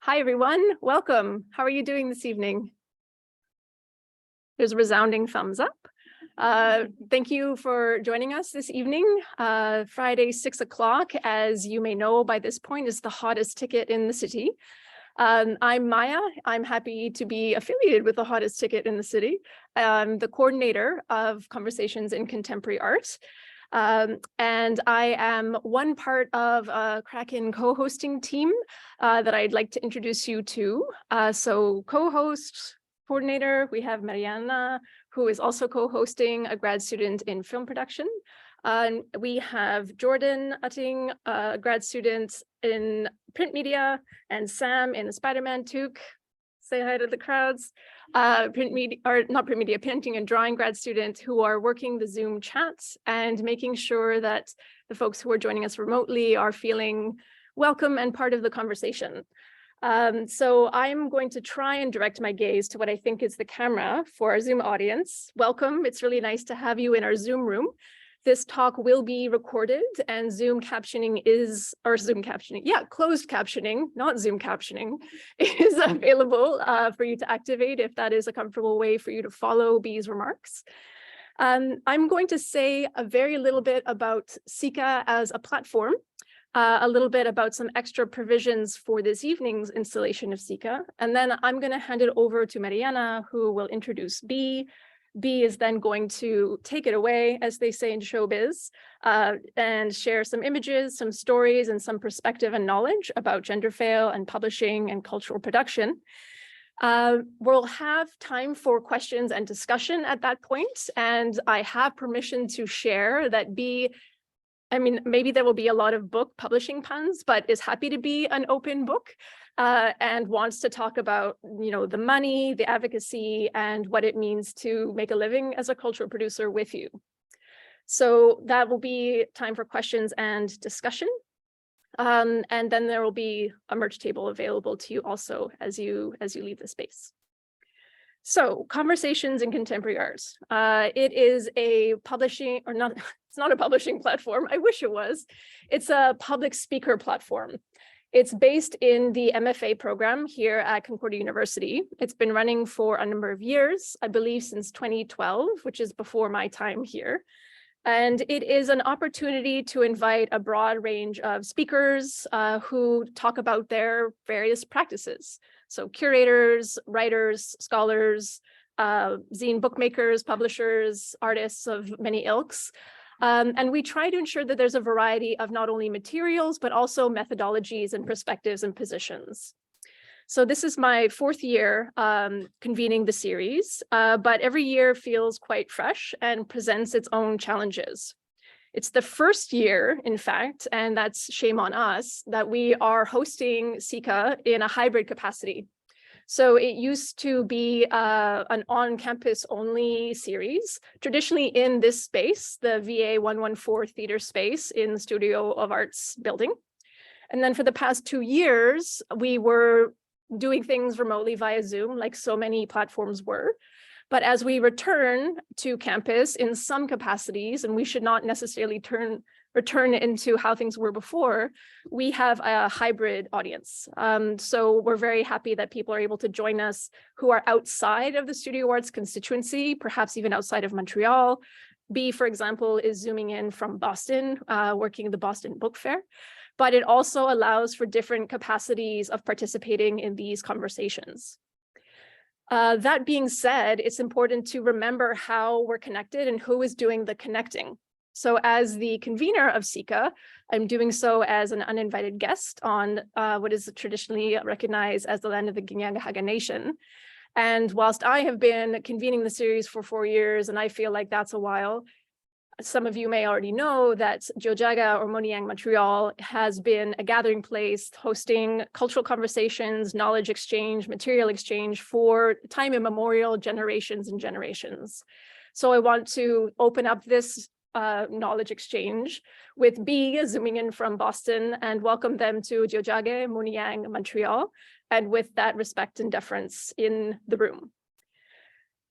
Hi, everyone. Welcome. How are you doing this evening? There's a resounding thumbs up. Thank you for joining us this evening. Friday, 6 o'clock, as you may know by this point, is the hottest ticket in the city. I'm Maya. I'm happy to be affiliated with the hottest ticket in the city. I'm the coordinator of Conversations in Contemporary Art. And I am one part of a Kraken co-hosting team that I'd like to introduce you to. So co-host, coordinator, we have Mariana, who is also co-hosting, a grad student in film production. We have Jordan Utting, a grad student in print media, and Sam in the Spider-Man toque. Say hi to the crowds. Painting and drawing grad students who are working the Zoom chats and making sure that the folks who are joining us remotely are feeling welcome and part of the conversation. So I'm going to try and direct my gaze to what I think is the camera for our Zoom audience. Welcome. It's really nice to have you in our Zoom room. This talk will be recorded, and closed captioning, not Zoom captioning, is available for you to activate if that is a comfortable way for you to follow Bee's remarks. I'm going to say a very little bit about SICA as a platform, a little bit about some extra provisions for this evening's installation of SICA, and then I'm going to hand it over to Mariana, who will introduce Bee. Bee is then going to take it away, as they say in showbiz, and share some images, some stories, and some perspective and knowledge about GenderFail and publishing and cultural production. We'll have time for questions and discussion at that point, and I have permission to share that Bee, maybe there will be a lot of book publishing puns, but is happy to be an open book. And wants to talk about, the money, the advocacy, and what it means to make a living as a cultural producer with you. So that will be time for questions and discussion. And then there will be a merch table available to you also as you leave the space. So Conversations in Contemporary Art. It is a publishing, or not, it's not a publishing platform. I wish it was. It's a public speaker platform. It's based in the MFA program here at Concordia University. It's been running for a number of years, I believe since 2012, which is before my time here. And it is an opportunity to invite a broad range of speakers who talk about their various practices. So curators, writers, scholars, zine bookmakers, publishers, artists of many ilks. And we try to ensure that there's a variety of not only materials, but also methodologies and perspectives and positions. So this is my fourth year convening the series, but every year feels quite fresh and presents its own challenges. It's the first year, in fact, and that's shame on us, that we are hosting SICA in a hybrid capacity. So it used to be an on-campus only series, traditionally in this space, the VA 114 theater space in the Studio of Arts building. And then for the past 2 years, we were doing things remotely via Zoom, like so many platforms were. But as we return to campus in some capacities, and we should not necessarily return into how things were before, we have a hybrid audience. So we're very happy that people are able to join us who are outside of the Studio Arts constituency, perhaps even outside of Montreal. Bee, for example, is zooming in from Boston, working the Boston Book Fair. But it also allows for different capacities of participating in these conversations. That being said, it's important to remember how we're connected and who is doing the connecting. So as the convener of SICA, I'm doing so as an uninvited guest on what is traditionally recognized as the land of the Ginyagahaga Nation. And whilst I have been convening the series for 4 years, and I feel like that's a while, some of you may already know that Tiohtià:ke or Moniang Montreal has been a gathering place hosting cultural conversations, knowledge exchange, material exchange for time immemorial, generations and generations. So I want to open up this knowledge exchange with Bee zooming in from Boston and welcome them to Tiohtià:ke, Moniang, Montreal, and with that respect and deference in the room.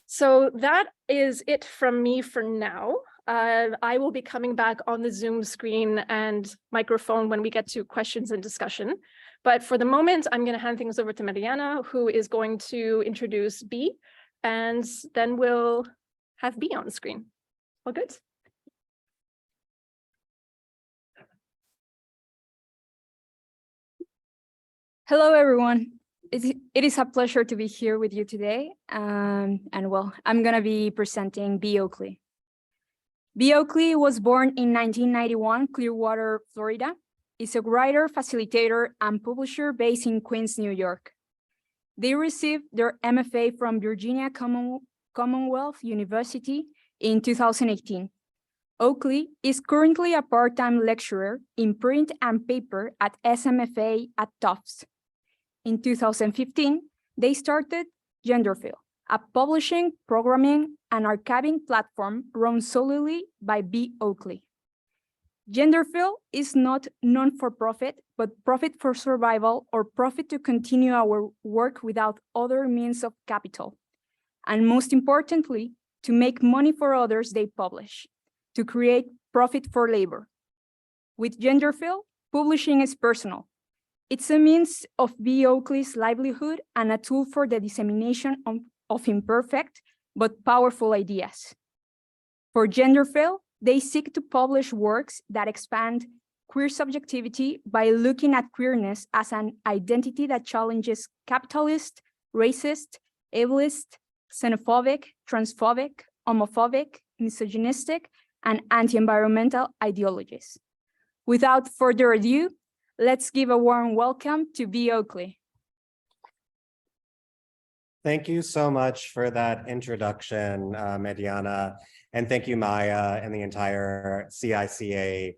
So that is it from me for now. I will be coming back on the Zoom screen and microphone when we get to questions and discussion. But for the moment, I'm going to hand things over to Mariana, who is going to introduce Be, and then we'll have Be on the screen. All good? Hello, everyone. It is a pleasure to be here with you today. And well, I'm going to be presenting Be Oakley. Be Oakley was born in 1991, Clearwater, Florida. Is a writer, facilitator, and publisher based in Queens, New York. They received their MFA from Virginia Commonwealth University in 2018. Oakley is currently a part-time lecturer in print and paper at SMFA at Tufts. In 2015, they started GenderFail, a publishing, programming, and archiving platform run solely by Be Oakley. GenderFail is not non-for-profit, but profit for survival or profit to continue our work without other means of capital. And most importantly, to make money for others they publish, to create profit for labor. With GenderFail, publishing is personal. It's a means of Be Oakley's livelihood and a tool for the dissemination of imperfect but powerful ideas. For GenderFail, they seek to publish works that expand queer subjectivity by looking at queerness as an identity that challenges capitalist, racist, ableist, xenophobic, transphobic, homophobic, misogynistic, and anti-environmental ideologies. Without further ado, let's give a warm welcome to Be Oakley. Thank you so much for that introduction, Mediana. And thank you, Maya, and the entire CICA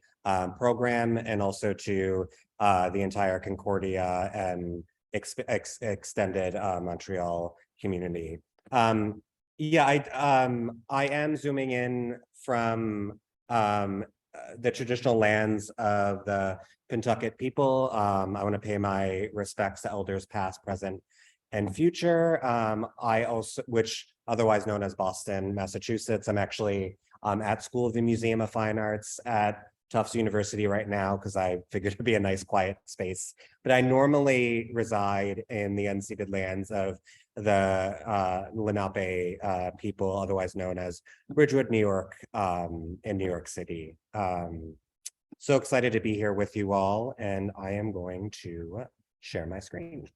program, and also to the entire Concordia and extended Montreal community. Yeah, I am zooming in from the traditional lands of the Pentucket people. I want to pay my respects to elders past, present, and future. I also, which otherwise known as Boston, Massachusetts. I'm actually at School of the Museum of Fine Arts at Tufts University right now because I figured it'd be a nice quiet space. But I normally reside in the unceded lands of the Lenape people, otherwise known as Bridgewood, New York, in New York City. So excited to be here with you all, and I am going to share my screen.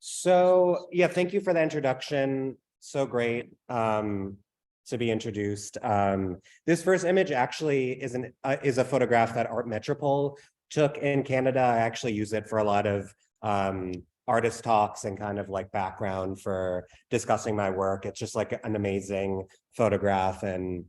So yeah, thank you for the introduction. So great to be introduced. This first image actually is a photograph that Art Metropole took in Canada. I actually use it for a lot of artist talks and kind of like background for discussing my work. It's just like an amazing photograph, and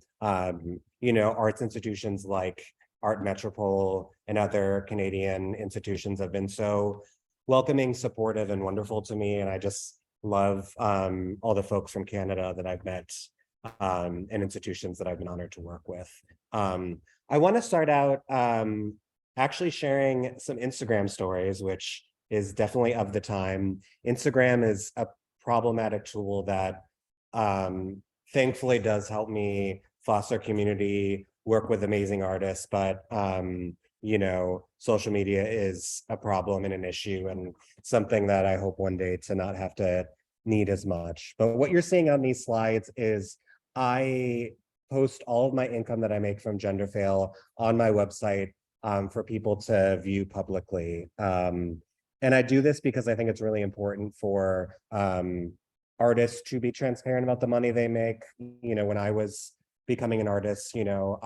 you know, arts institutions like Art Metropole and other Canadian institutions have been so welcoming, supportive, and wonderful to me. And I just love all the folks from Canada that I've met and institutions that I've been honored to work with. I want to start out actually sharing some Instagram stories, which is definitely of the time. Instagram is a problematic tool that thankfully does help me foster community, work with amazing artists, but you know, social media is a problem and an issue, and something that I hope one day to not have to need as much. But what you're seeing on these slides is I post all of my income that I make from GenderFail on my website for people to view publicly. And I do this because I think it's really important for artists to be transparent about the money they make. You know, when I was becoming an artist, you know,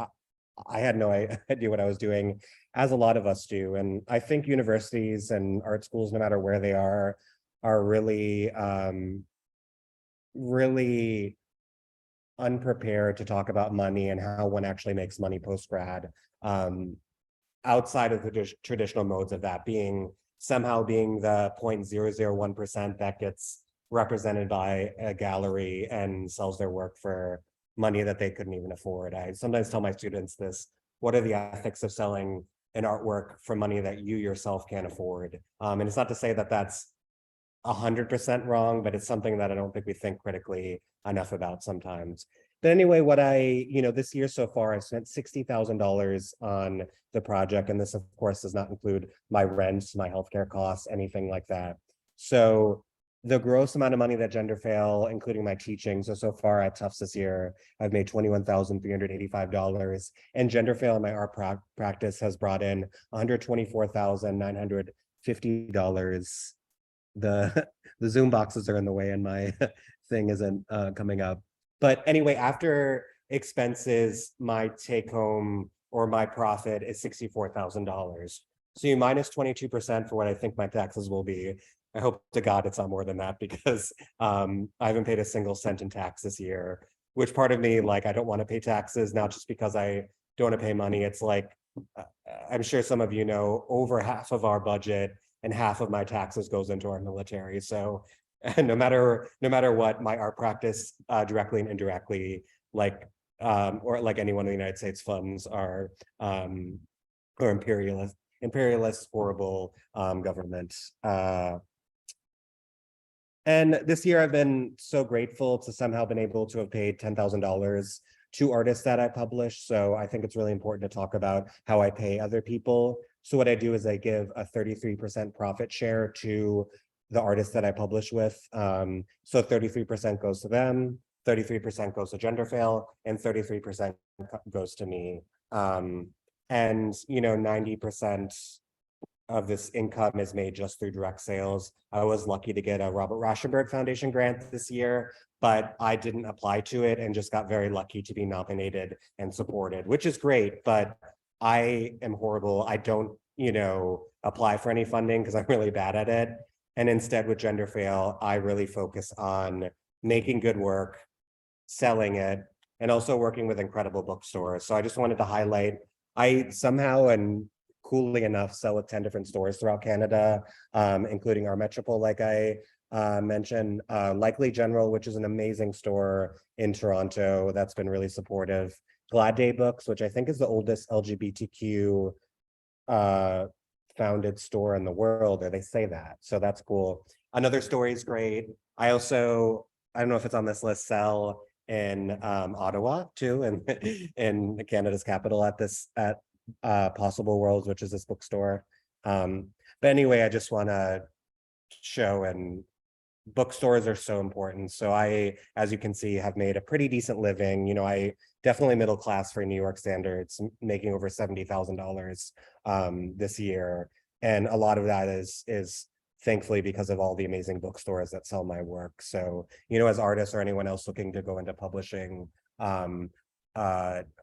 I had no idea what I was doing, as a lot of us do. And I think universities and art schools, no matter where they are really, really unprepared to talk about money and how one actually makes money post-grad, outside of the traditional modes of that somehow being the 0.001% that gets represented by a gallery and sells their work for money that they couldn't even afford. I sometimes tell my students this: what are the ethics of selling an artwork for money that you yourself can't afford? And it's not to say that that's 100% wrong, but it's something that I don't think we think critically enough about sometimes. But anyway, what this year so far, I've spent $60,000 on the project. And this, of course, does not include my rent, my healthcare costs, anything like that. So the gross amount of money that GenderFail, including my teaching, so far at Tufts this year, I've made $21,385. And GenderFail in my art practice has brought in $124,950. The Zoom boxes are in the way and my thing isn't coming up. But anyway, after expenses, my take home or my profit is $64,000. So you minus 22% for what I think my taxes will be. I hope to God it's not more than that, because I haven't paid a single cent in tax this year, which part of me, like, I don't want to pay taxes, not just because I don't want to pay money. It's like, I'm sure some of you know, over half of our budget and half of my taxes goes into our military. So no matter what, my art practice, directly and indirectly, like, or like anyone in the United States, funds are or imperialist, horrible government. And this year I've been so grateful to somehow been able to have paid $10,000 to artists that I publish. So I think it's really important to talk about how I pay other people. So what I do is I give a 33% profit share to the artists that I publish with. So 33% goes to them, 33% goes to GenderFail, and 33% goes to me. And 90% of this income is made just through direct sales. I was lucky to get a Robert Rauschenberg Foundation grant this year, but I didn't apply to it and just got very lucky to be nominated and supported, which is great, but I am horrible. I don't, apply for any funding because I'm really bad at it. And instead with GenderFail, I really focus on making good work, selling it, and also working with incredible bookstores. So I just wanted to highlight, I somehow, and coolly enough, sell at 10 different stores throughout Canada, including our Metropole, like I mentioned, Likely General, which is an amazing store in Toronto that's been really supportive. Glad Day Books, which I think is the oldest LGBTQ founded store in the world, or they say that, so that's cool. Another Story is great. I don't know if it's on this list, sell in Ottawa too, and in Canada's capital at Possible Worlds, which is this bookstore. But anyway, I just want to show, and bookstores are so important. So I, as you can see, have made a pretty decent living. I definitely middle class for New York standards, making over $70,000 this year. And a lot of that is thankfully because of all the amazing bookstores that sell my work. So, as artists or anyone else looking to go into publishing,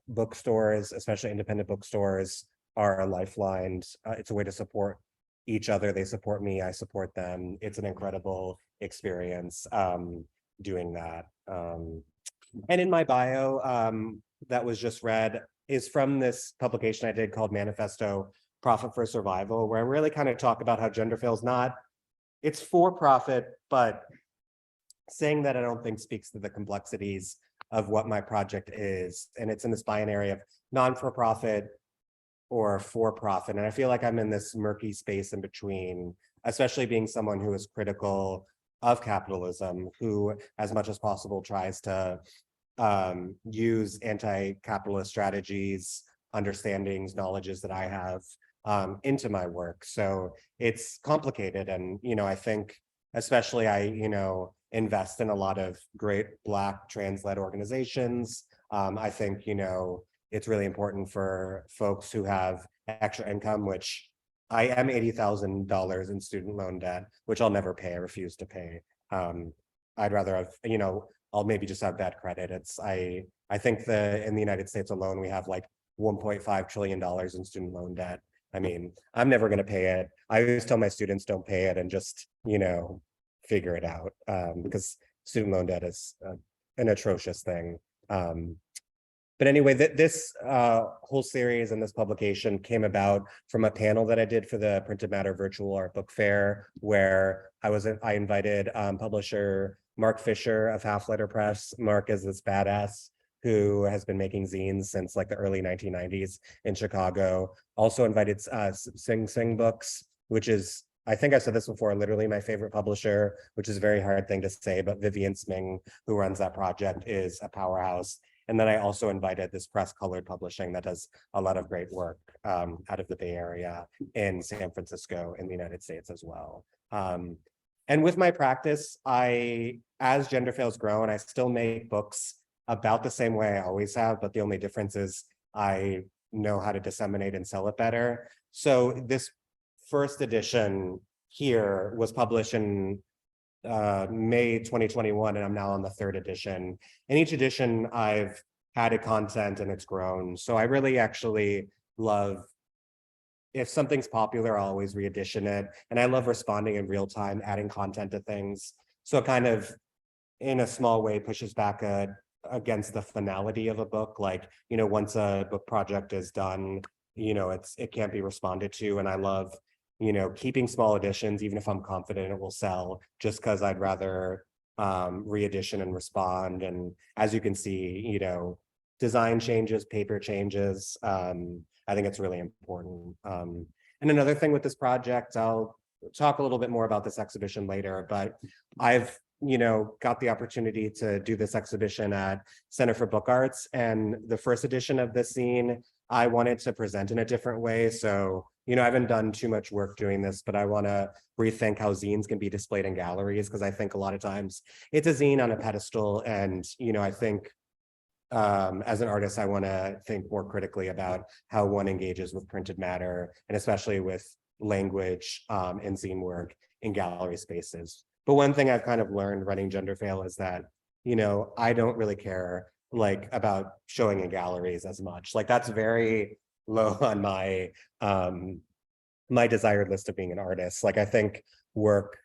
bookstores, especially independent bookstores, are a lifeline. It's a way to support each other. They support me, I support them. It's an incredible experience doing that. And in my bio that was just read is from this publication I did called Manifesto Profit for Survival, where I really kind of talk about how GenderFail is not, it's for profit, but saying that I don't think speaks to the complexities of what my project is. And it's in this binary of non-for-profit or for-profit. And I feel like I'm in this murky space in between, especially being someone who is critical of capitalism, who as much as possible tries to use anti-capitalist strategies, understandings, knowledges that I have into my work. So it's complicated. And, I think especially I, invest in a lot of great Black trans-led organizations. I think, it's really important for folks who have extra income, which I am $80,000 in student loan debt, which I'll never pay. I refuse to pay. I'd rather have, I'll maybe just have bad credit. I think in the United States alone, we have like $1.5 trillion in student loan debt. I mean, I'm never going to pay it. I always tell my students don't pay it and just, figure it out, because student loan debt is an atrocious thing. But anyway, this whole series and this publication came about from a panel that I did for the Printed Matter Virtual Art Book Fair, where I invited publisher Mark Fisher of Half Letter Press. Mark is this badass who has been making zines since like the early 1990s in Chicago. Also invited Sing Sing Books, which is, I think I said this before, literally my favorite publisher, which is a very hard thing to say, but Vivian Sming, who runs that project, is a powerhouse. And then I also invited this Press Colored Publishing that does a lot of great work out of the Bay Area in San Francisco in the United States as well. And with my practice, as GenderFail's grown, I still make books about the same way I always have, but the only difference is I know how to disseminate and sell it better. So this first edition here was published in May 2021, and I'm now on the third edition. In each edition, I've added content and it's grown. So I really actually love, if something's popular, I'll always re-edition it. And I love responding in real time, adding content to things. So it kind of, in a small way, pushes back against the finality of a book. Like, once a book project is done, it can't be responded to. And I love, keeping small editions, even if I'm confident it will sell, just because I'd rather re-edition and respond. And as you can see, design changes, paper changes. I think it's really important. And another thing with this project, I'll talk a little bit more about this exhibition later, but I've got the opportunity to do this exhibition at Center for Book Arts. And the first edition of this zine, I wanted to present in a different way. So, I haven't done too much work doing this, but I want to rethink how zines can be displayed in galleries, because I think a lot of times it's a zine on a pedestal. And, I think as an artist, I want to think more critically about how one engages with printed matter, and especially with language and zine work in gallery spaces. But one thing I've kind of learned running GenderFail is that, I don't really care about showing in galleries as much. That's very low on my my desired list of being an artist. I think work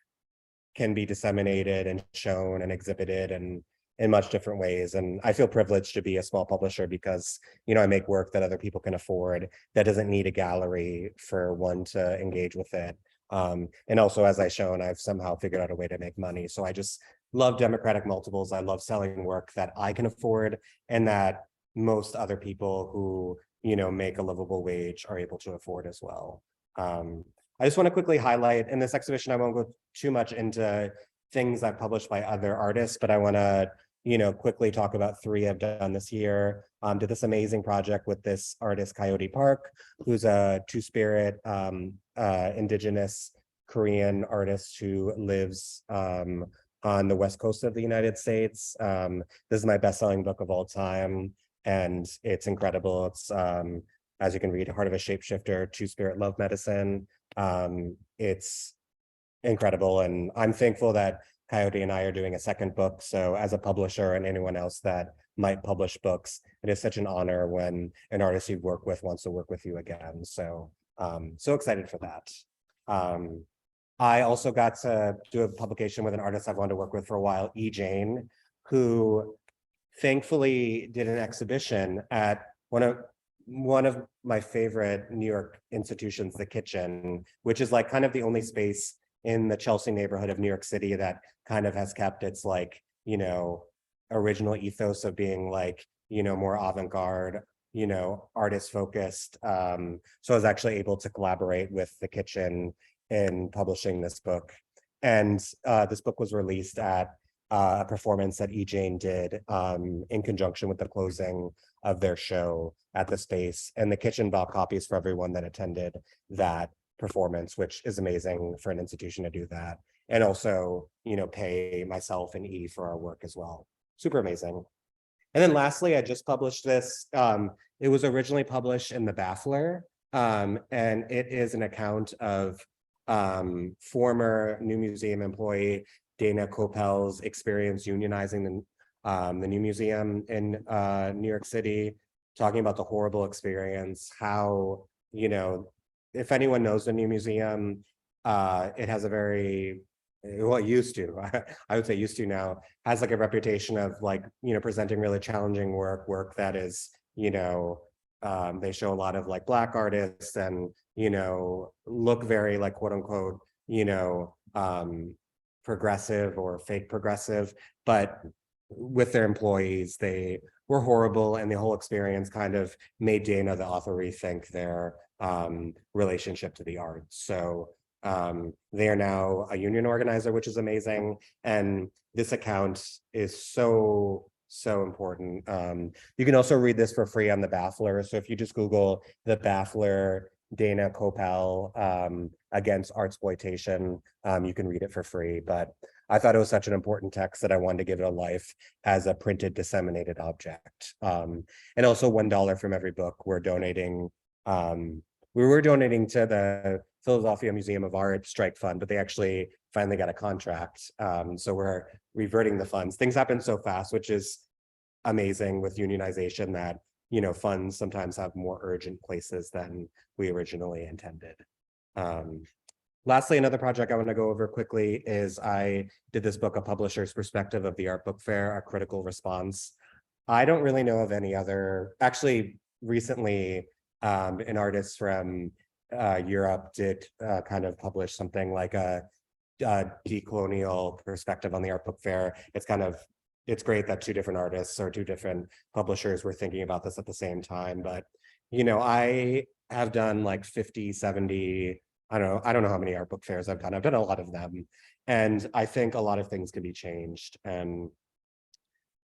can be disseminated and shown and exhibited and in much different ways. And I feel privileged to be a small publisher because, I make work that other people can afford that doesn't need a gallery for one to engage with it. And also, as I've shown, I've somehow figured out a way to make money. So I just love democratic multiples. I love selling work that I can afford and that most other people who, make a livable wage are able to afford as well. I just want to quickly highlight in this exhibition, I won't go too much into things I've published by other artists, but I want to, quickly talk about 3 I've done this year. Did this amazing project with this artist, Coyote Park, who's a Two-Spirit indigenous Korean artist who lives on the West Coast of the United States. This is my best-selling book of all time, and it's incredible. It's, as you can read, Heart of a Shapeshifter, Two-Spirit Love Medicine. It's incredible, and I'm thankful that Coyote and I are doing a second book. So as a publisher and anyone else that might publish books, it is such an honor when an artist you work with wants to work with you again. So so excited for that. I also got to do a publication with an artist I've wanted to work with for a while, E. Jane, who thankfully did an exhibition at one of my favorite New York institutions, The Kitchen, which is kind of the only space in the Chelsea neighborhood of New York City that kind of has kept its original ethos of being more avant-garde, artist focused. So I was actually able to collaborate with The Kitchen in publishing this book. And this book was released at a performance that E. Jane did in conjunction with the closing of their show at the space. And The Kitchen bought copies for everyone that attended that performance, which is amazing for an institution to do that. And also, pay myself and E for our work as well. Super amazing. And then lastly, I just published this. It was originally published in The Baffler, and it is an account of former New Museum employee Dana Koppel's experience unionizing the New Museum in New York City, talking about the horrible experience, how, if anyone knows the New Museum, it has a very, well, it used to, I would say used to now, has a reputation of presenting really challenging work that is, they show a lot of Black artists and, look very quote unquote, progressive or fake progressive, but with their employees, they were horrible, and the whole experience kind of made Dana, the author, rethink their relationship to the arts. So they are now a union organizer, which is amazing. And this account is so so important. You can also read this for free on the Baffler. So if you just Google the Baffler Dana Kopel against artsploitation, you can read it for free. But I thought it was such an important text that I wanted to give it a life as a printed disseminated object. And also $1 from every book we're donating. We were donating to the Philadelphia Museum of Art Strike Fund, but they actually finally got a contract. So we're reverting the funds. Things happen so fast, which is amazing with unionization, that, you know, funds sometimes have more urgent places than we originally intended. Lastly, another project I want to go over quickly is I did this book, A Publisher's Perspective of the Art Book Fair, A Critical Response. I don't really know of any other, actually recently, an artist from Europe did kind of publish something like a decolonial perspective on the art book fair. It's great that two different artists or two different publishers were thinking about this at the same time. But, you know, I have done like 50, 70, I don't know how many art book fairs I've done. I've done a lot of them. And I think a lot of things can be changed. And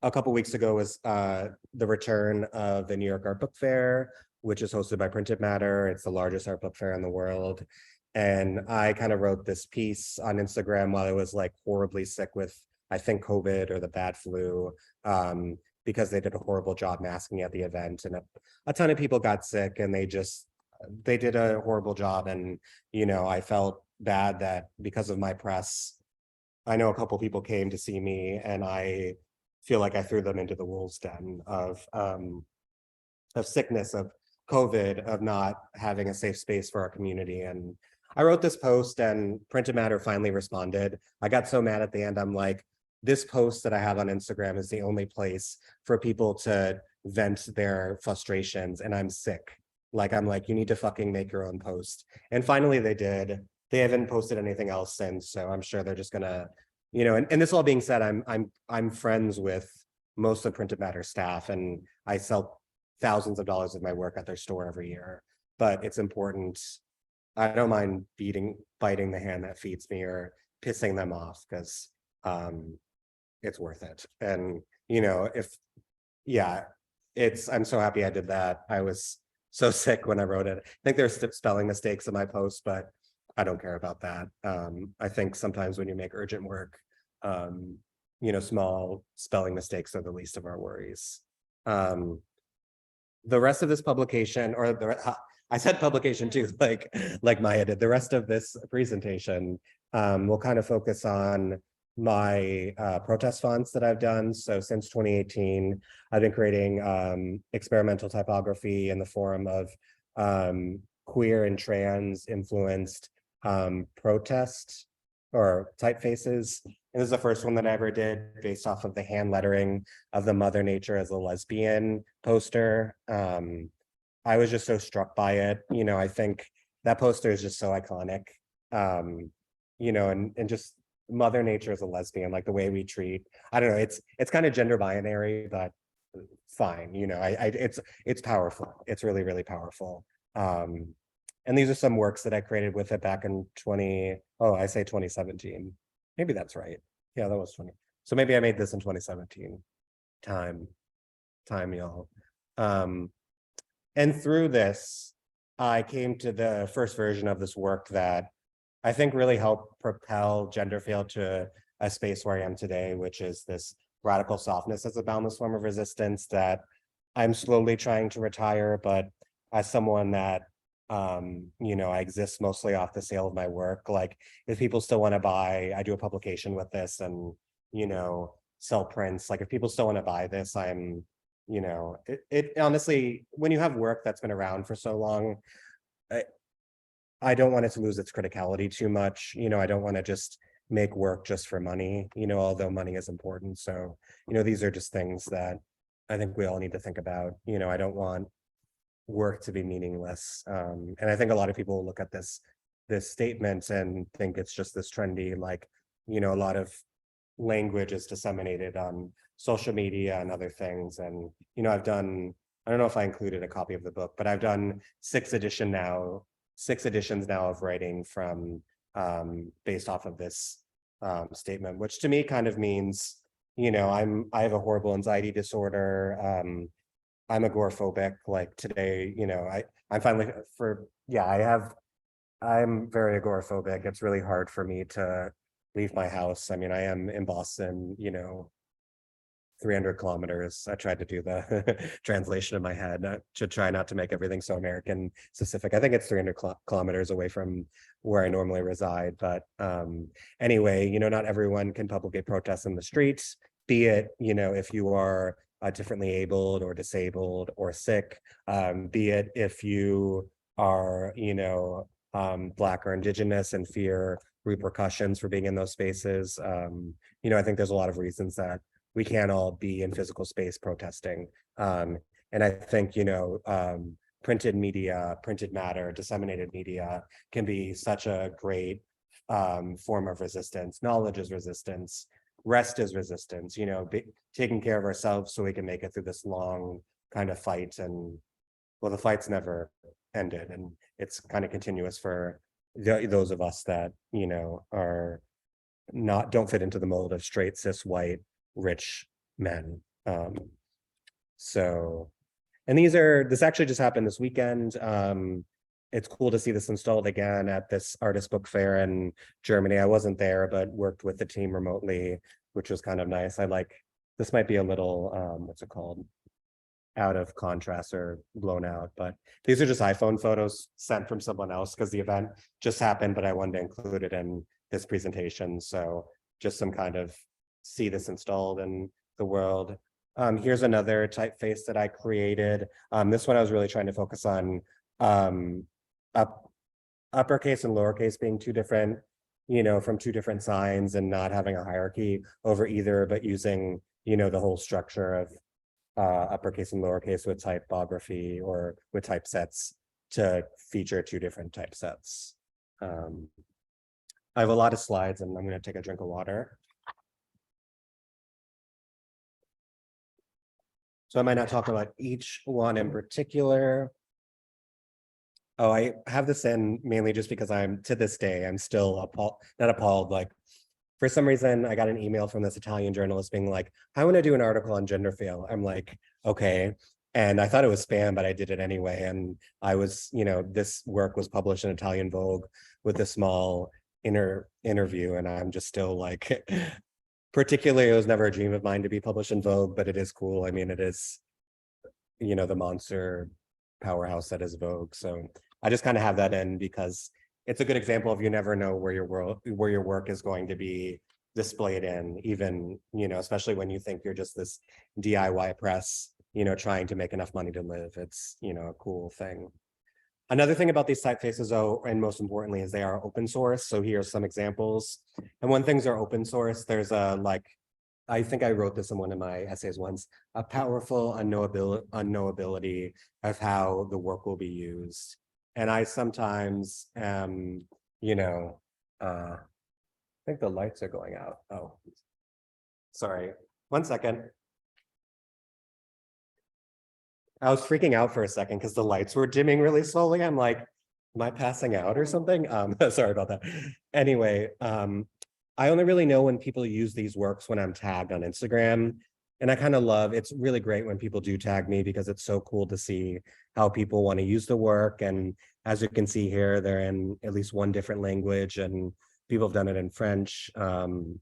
a couple weeks ago was the return of the New York Art Book Fair, which is hosted by Printed Matter. It's the largest art book fair in the world. And I kind of wrote this piece on Instagram while I was like horribly sick with, I think, COVID or the bad flu, because they did a horrible job masking at the event. And a ton of people got sick, and they did a horrible job. And, you know, I felt bad that because of my press, I know a couple people came to see me, and I feel like I threw them into the wolves' den of sickness, of COVID, of not having a safe space for our community. And I wrote this post, and Printed Matter finally responded. I got so mad at the end. I'm like, this post that I have on Instagram is the only place for people to vent their frustrations, and I'm sick. Like, I'm like, you need to fucking make your own post. And finally they did. They haven't posted anything else since, so I'm sure they're just gonna, you know, and this all being said, I'm friends with most of Printed Matter staff, and I sell thousands of dollars of my work at their store every year. But it's important. I don't mind biting the hand that feeds me or pissing them off, because it's worth it. And, you know, I'm so happy I did that. I was so sick when I wrote it. I think there's spelling mistakes in my post, but I don't care about that. I think sometimes when you make urgent work, you know, small spelling mistakes are the least of our worries. The rest of this publication, I said publication too, like Maya did. The rest of this presentation will kind of focus on my protest fonts that I've done. So since 2018, I've been creating experimental typography in the form of queer and trans influenced protest or typefaces. And this is the first one that I ever did, based off of the hand lettering of the Mother Nature as a lesbian poster. I was just so struck by it. You know, I think that poster is just so iconic. You know, and just Mother Nature as a lesbian, like the way we treat, I don't know, it's kind of gender binary, but fine. You know, it's powerful. It's really, really powerful. And these are some works that I created with it back in 2017. Maybe that's right. Yeah, that was 20. So maybe I made this in 2017. Time, y'all. And through this, I came to the first version of this work that I think really helped propel GenderFail to a space where I am today, which is this radical softness as a boundless form of resistance that I'm slowly trying to retire. But as someone that, you know, I exist mostly off the sale of my work. Like, if people still want to buy, I do a publication with this and, you know, sell prints. Like, if people still want to buy this, I'm, you know, it honestly, when you have work that's been around for so long, I don't want it to lose its criticality too much. You know, I don't want to just make work just for money, you know, although money is important. So, you know, these are just things that I think we all need to think about. You know, I don't want work to be meaningless. And I think a lot of people look at this statement and think it's just this trendy, like, you know, a lot of language is disseminated on social media and other things. And, you know, I don't know if I included a copy of the book, but I've done 6 editions now of writing from based off of this statement, which to me kind of means, I have a horrible anxiety disorder. I'm agoraphobic. Like today, I'm finally I'm very agoraphobic. It's really hard for me to leave my house. I mean, I am in Boston, 300 kilometers. I tried to do the translation in my head to try not to make everything so American specific. I think it's 300 kilometers away from where I normally reside. But anyway, not everyone can publicly protest in the streets, be it, if you are differently abled or disabled or sick, be it if you are, Black or Indigenous and fear repercussions for being in those spaces. I think there's a lot of reasons that we can't all be in physical space protesting. And I think, printed media, printed matter, disseminated media can be such a great form of resistance. Knowledge is resistance. Rest is resistance, taking care of ourselves so we can make it through this long kind of fight. And well, the fight's never ended, and it's kind of continuous for those of us that, are don't fit into the mold of straight, cis, white, rich men. And this actually just happened this weekend. It's cool to see this installed again at this artist book fair in Germany. I wasn't there, but worked with the team remotely, which was kind of nice. This might be a little, what's it called? Out of contrast or blown out, but these are just iPhone photos sent from someone else because the event just happened, but I wanted to include it in this presentation. So just some kind of see this installed in the world. Here's another typeface that I created. This one I was really trying to focus on uppercase and lowercase being two different, from two different signs and not having a hierarchy over either, but using, the whole structure of uppercase and lowercase with typography or with typesets to feature two different typesets. I have a lot of slides and I'm going to take a drink of water. So I might not talk about each one in particular. Oh, I have this in mainly just because to this day, I'm still not appalled. Like, for some reason, I got an email from this Italian journalist being like, I want to do an article on GenderFail. I'm like, okay. And I thought it was spam, but I did it anyway. And I was, this work was published in Italian Vogue with a small interview. And I'm just still like, particularly, it was never a dream of mine to be published in Vogue, but it is cool. I mean, it is, the monster powerhouse that is Vogue. So I just kind of have that in because it's a good example of you never know where your work is going to be displayed in, even, especially when you think you're just this DIY press, trying to make enough money to live. It's, a cool thing. Another thing about these typefaces, though, and most importantly, is they are open source. So here's some examples. And when things are open source, there's I think I wrote this in one of my essays once, a powerful unknowability of how the work will be used. And I sometimes am, I think the lights are going out. Oh, sorry. 1 second. I was freaking out for a second because the lights were dimming really slowly. I'm like, am I passing out or something? Sorry about that. Anyway, I only really know when people use these works when I'm tagged on Instagram. And I kind of it's really great when people do tag me because it's so cool to see how people want to use the work. And as you can see here, they're in at least one different language, and people have done it in French, in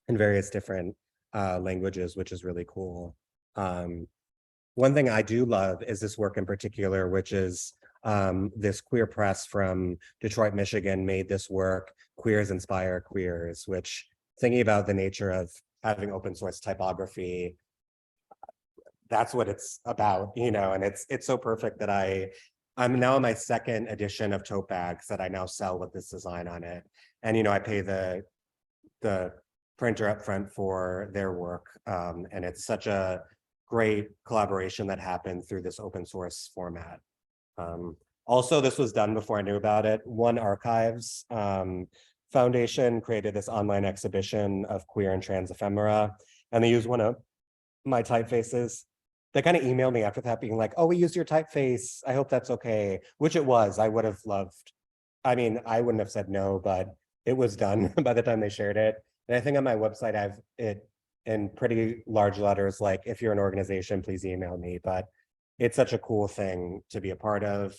various different languages, which is really cool. One thing I do love is this work in particular, which is this queer press from Detroit, Michigan made this work, Queers Inspire Queers, which, thinking about the nature of having open source typography, that's what it's about, and it's so perfect that I'm now in my second edition of tote bags that I now sell with this design on it. And, I pay the printer up front for their work. And it's such a great collaboration that happened through this open source format. Also, this was done before I knew about it. One Archives Foundation created this online exhibition of queer and trans ephemera, and they used one of my typefaces. They kind of emailed me after that being like, oh, we used your typeface. I hope that's okay, which it was. I would have loved. I mean, I wouldn't have said no, but it was done by the time they shared it. And I think on my website, I have it in pretty large letters, like, if you're an organization, please email me. But it's such a cool thing to be a part of.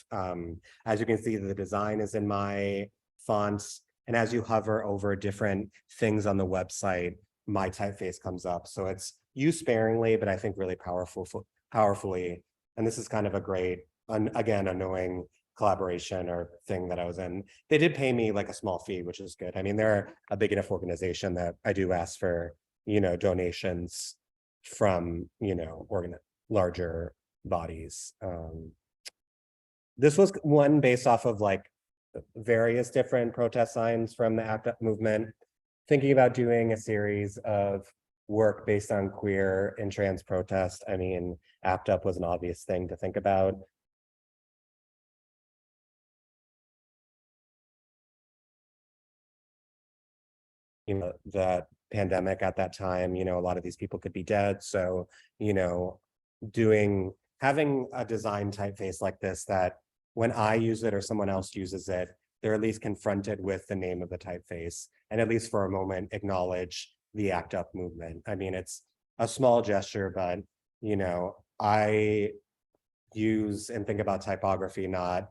As you can see, the design is in my fonts. And as you hover over different things on the website, my typeface comes up. So it's used sparingly, but I think really powerfully. And this is kind of a great, again, annoying collaboration or thing that I was in. They did pay me like a small fee, which is good. I mean, they're a big enough organization that I do ask for, donations from, larger bodies. This was one based off of like various different protest signs from the ACT UP movement, thinking about doing a series of work based on queer and trans protest. I mean, ACT UP was an obvious thing to think about. The pandemic at that time, a lot of these people could be dead. So, having a design typeface like this, that when I use it or someone else uses it, they're at least confronted with the name of the typeface, and at least for a moment acknowledge the ACT UP movement. I mean, it's a small gesture, but I use and think about typography not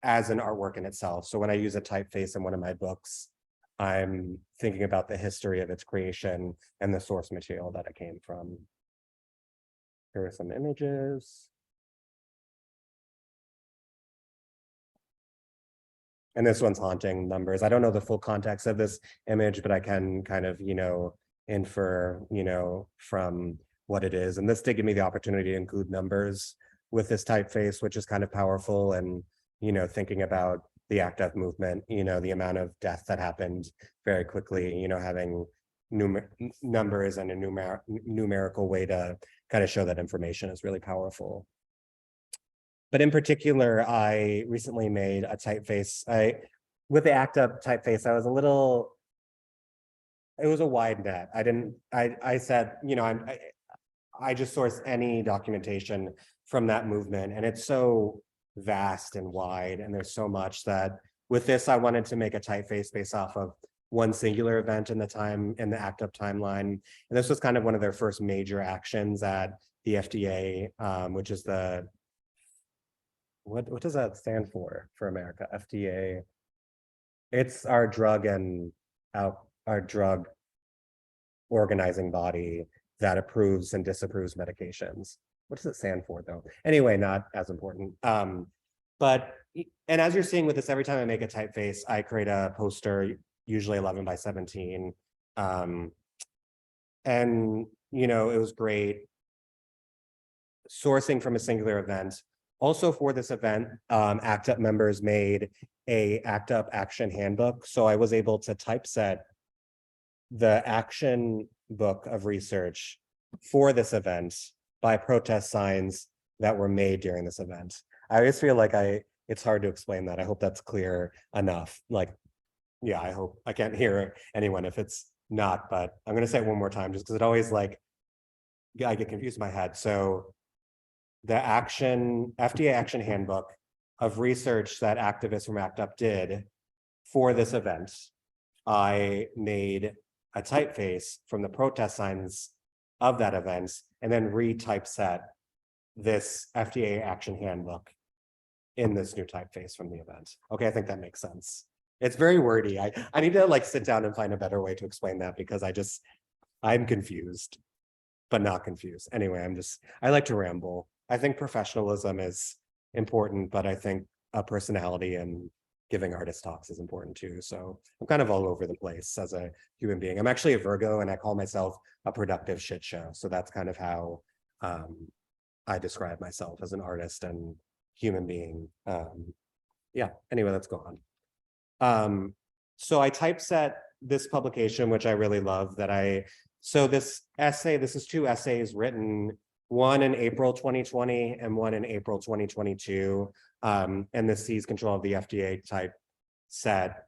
as an artwork in itself. So when I use a typeface in one of my books, I'm thinking about the history of its creation and the source material that it came from. Here are some images. And this one's haunting numbers. I don't know the full context of this image, but I can kind of, infer, from what it is. And this did give me the opportunity to include numbers with this typeface, which is kind of powerful. And, thinking about the ACT UP movement, the amount of death that happened very quickly, having numbers and a numerical way to kind of show that information is really powerful. But in particular, I recently made a typeface. With the ACT UP typeface, I was it was a wide net. I said, I just source any documentation from that movement, and it's so vast and wide, and there's so much that with this, I wanted to make a typeface based off of one singular event in the ACT UP timeline. And this was kind of one of their first major actions at the FDA, which is the, what does that stand for America? FDA. It's our drug organizing body that approves and disapproves medications. What does it stand for though? Anyway, not as important. And as you're seeing with this, every time I make a typeface, I create a poster, usually 11 by 17. And, it was great sourcing from a singular event. Also for this event, ACT UP members made a ACT UP action handbook. So I was able to typeset the action book of research for this event by protest signs that were made during this event. I always feel like it's hard to explain that. I hope that's clear enough. Like, yeah, I hope I can't hear anyone if it's not, but I'm gonna say it one more time just because it always I get confused in my head. So the FDA action handbook of research that activists from ACT UP did for this event, I made a typeface from the protest signs of that event and then retypeset this FDA action handbook in this new typeface from the event. Okay, I think that makes sense. It's very wordy. I need to sit down and find a better way to explain that because I'm confused, but not confused. Anyway, I like to ramble. I think professionalism is important, but I think a personality and giving artist talks is important too. So I'm kind of all over the place as a human being. I'm actually a Virgo and I call myself a productive shit show. So that's kind of how I describe myself as an artist and human being. Yeah, anyway, let's go on. So I typeset this publication, which I really love so this is two essays written, one in April 2020 and one in April 2022. And this sees control of the FDA type set.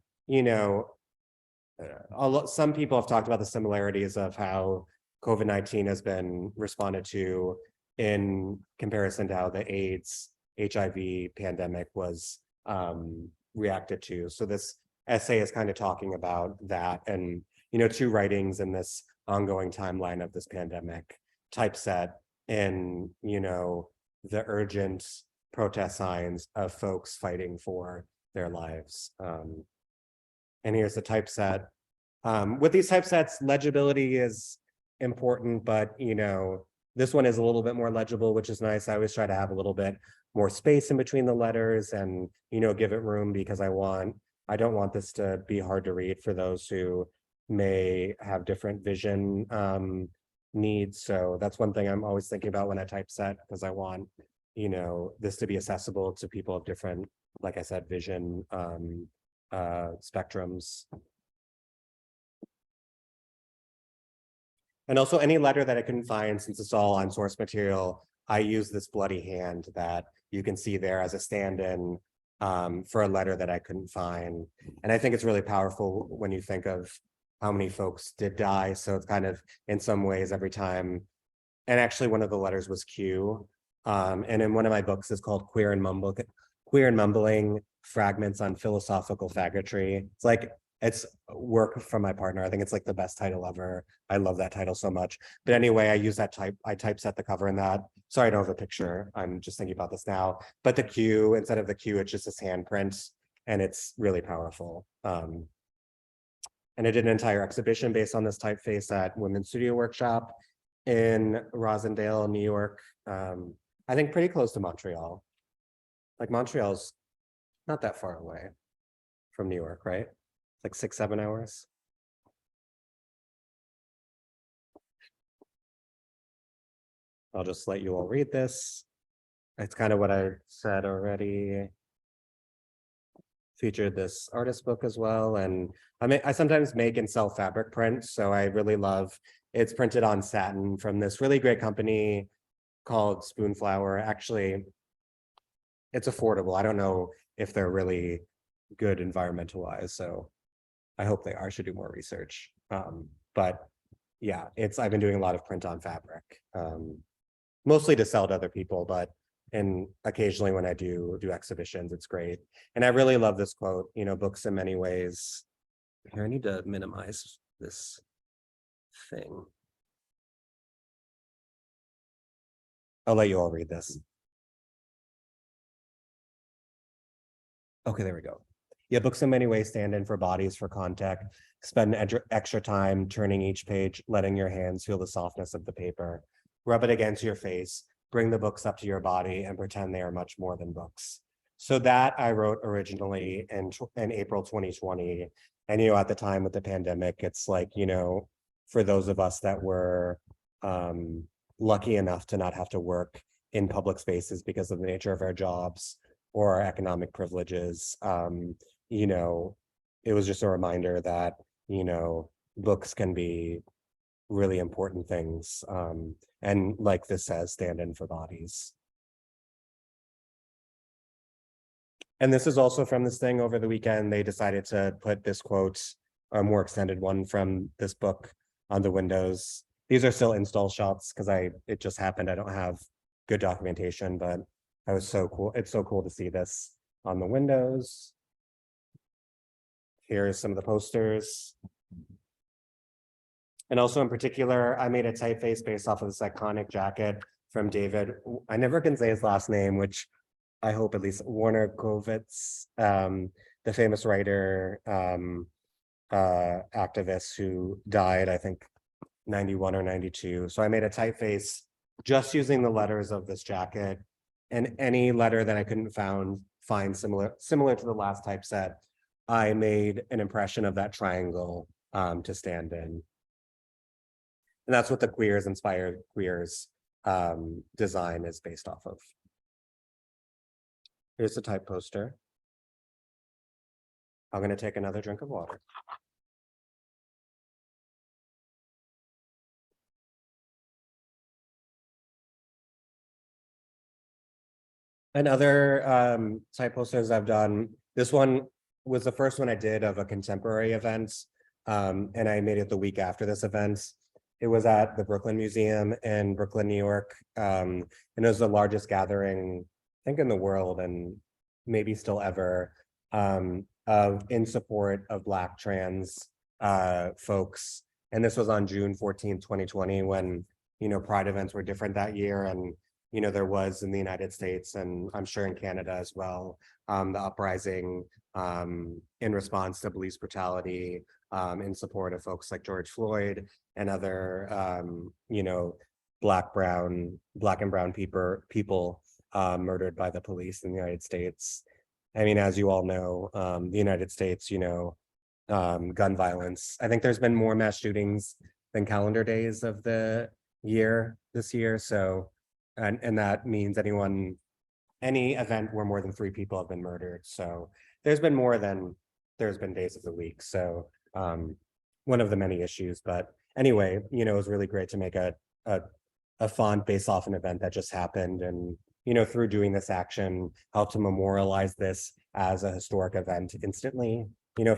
Some people have talked about the similarities of how COVID-19 has been responded to in comparison to how the AIDS, HIV pandemic was reacted to. So this essay is kind of talking about that and two writings in this ongoing timeline of this pandemic typeset in, the urgent protest signs of folks fighting for their lives. And here's the typeset. With these typesets, legibility is important, but this one is a little bit more legible, which is nice. I always try to have a little bit more space in between the letters and give it room, because I don't want this to be hard to read for those who may have different vision needs. So that's one thing I'm always thinking about when I typeset, because I want this to be accessible to people of different, like I said, vision spectrums. And also any letter that I couldn't find, since it's all on source material, I use this bloody hand that you can see there as a stand-in for a letter that I couldn't find. And I think it's really powerful when you think of how many folks did die. So it's kind of, in some ways, every time. And actually one of the letters was Q. And in one of my books is called Queer and Mumbling Fragments on Philosophical Faggotry. It's work from my partner. I think it's like the best title ever. I love that title so much. But anyway, I use that I typeset the cover in that. Sorry, I don't have a picture. I'm just thinking about this now. But the Q, instead of the Q, it's just this handprint, and it's really powerful. And I did an entire exhibition based on this typeface at Women's Studio Workshop in Rosendale, New York. I think pretty close to Montreal. Like Montreal's not that far away from New York, right? Like 6-7 hours. I'll just let you all read this. It's kind of what I said already. Featured this artist book as well. And I sometimes make and sell fabric prints. So I really love, it's printed on satin from this really great company called Spoonflower. Actually, it's affordable. I don't know if they're really good environmental wise. So I hope they are. I should do more research. But yeah, I've been doing a lot of print on fabric, mostly to sell to other people, and occasionally when I do exhibitions, it's great. And I really love this quote, books in many ways. Here, I need to minimize this thing. I'll let you all read this. Okay, there we go. Yeah, books in many ways stand in for bodies, for contact. Spend extra time turning each page, letting your hands feel the softness of the paper. Rub it against your face, bring the books up to your body, and pretend they are much more than books. So that I wrote originally in April 2020. And, at the time with the pandemic, it's like, for those of us that were lucky enough to not have to work in public spaces because of the nature of our jobs or our economic privileges, it was just a reminder that, books can be really important things. And like this says, stand in for bodies. And this is also from this thing over the weekend. They decided to put this quote, a more extended one from this book, on the windows. These are still install shots because it just happened. I don't have good documentation, but I was so cool. It's so cool to see this on the windows. Here's some of the posters. And also in particular, I made a typeface based off of this iconic jacket from David. I never can say his last name, which I hope at least Warner Govitz, the famous writer, activist who died, I think 91 or 92. So I made a typeface just using the letters of this jacket, and any letter that I couldn't find similar to the last typeset, I made an impression of that triangle to stand in. And that's what the Queers Inspired Queers design is based off of. Here's the type poster. I'm going to take another drink of water. And other type posters I've done, this one was the first one I did of a contemporary event, and I made it the week after this event. It was at the Brooklyn Museum in Brooklyn, New York, and it was the largest gathering, I think, in the world, and maybe still ever, in support of Black trans folks. And this was on June 14th, 2020, when, Pride events were different that year. And, there was in the United States, and I'm sure in Canada as well, the uprising in response to police brutality, in support of folks like George Floyd and other, Black and brown people murdered by the police in the United States. I mean, as you all know, the United States, gun violence. I think there's been more mass shootings than calendar days of the year this year. So, and that means any event where more than 3 people have been murdered. So there's been more than there's been days of the week. So one of the many issues, but anyway, it was really great to make a font based off an event that just happened. And, through doing this action, help to memorialize this as a historic event instantly.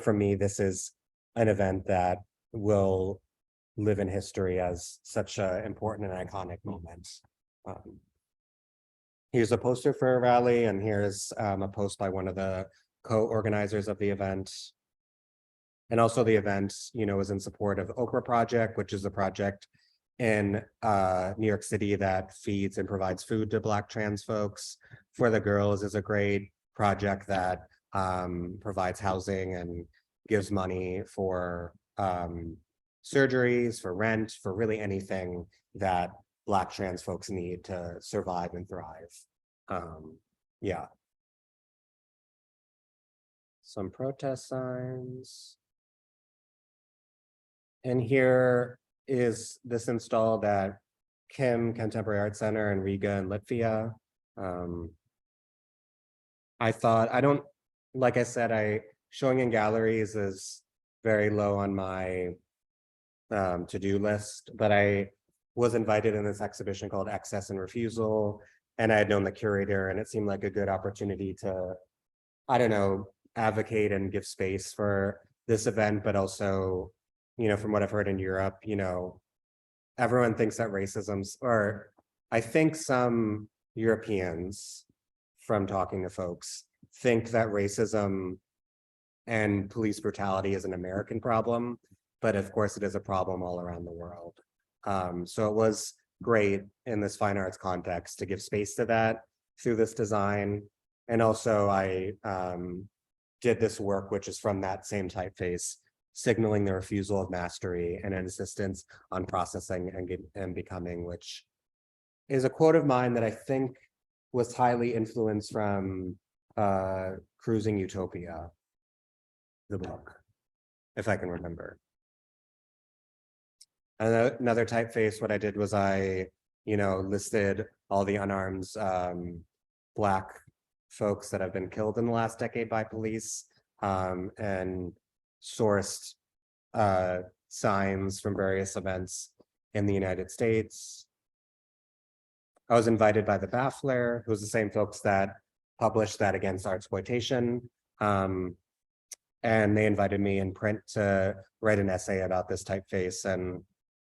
For me, this is an event that will live in history as such an important and iconic moment. Here's a poster for a rally, and here's a post by one of the co-organizers of the event. And also the event, is in support of Okra Project, which is a project in New York City that feeds and provides food to Black trans folks. For the Girls is a great project that provides housing and gives money for surgeries, for rent, for really anything that Black trans folks need to survive and thrive. Yeah. Some protest signs. And here is this installed at Kim Contemporary Art Center in Riga and Latvia. Like I said, showing in galleries is very low on my to-do list, but I was invited in this exhibition called Excess and Refusal, and I had known the curator, and it seemed like a good opportunity to, advocate and give space for this event, but also, from what I've heard in Europe, everyone thinks that or I think some Europeans, from talking to folks, think that racism and police brutality is an American problem, but of course it is a problem all around the world. So it was great in this fine arts context to give space to that through this design. And also I did this work, which is from that same typeface, signaling the refusal of mastery and an insistence on processing and becoming, which is a quote of mine that I think was highly influenced from Cruising Utopia, the book, if I can remember. Another typeface, what I did was I, listed all the unarmed Black folks that have been killed in the last decade by police, and sourced signs from various events in the United States. I was invited by the Baffler, who's the same folks that published that Against Artsploitation. And they invited me in print to write an essay about this typeface. And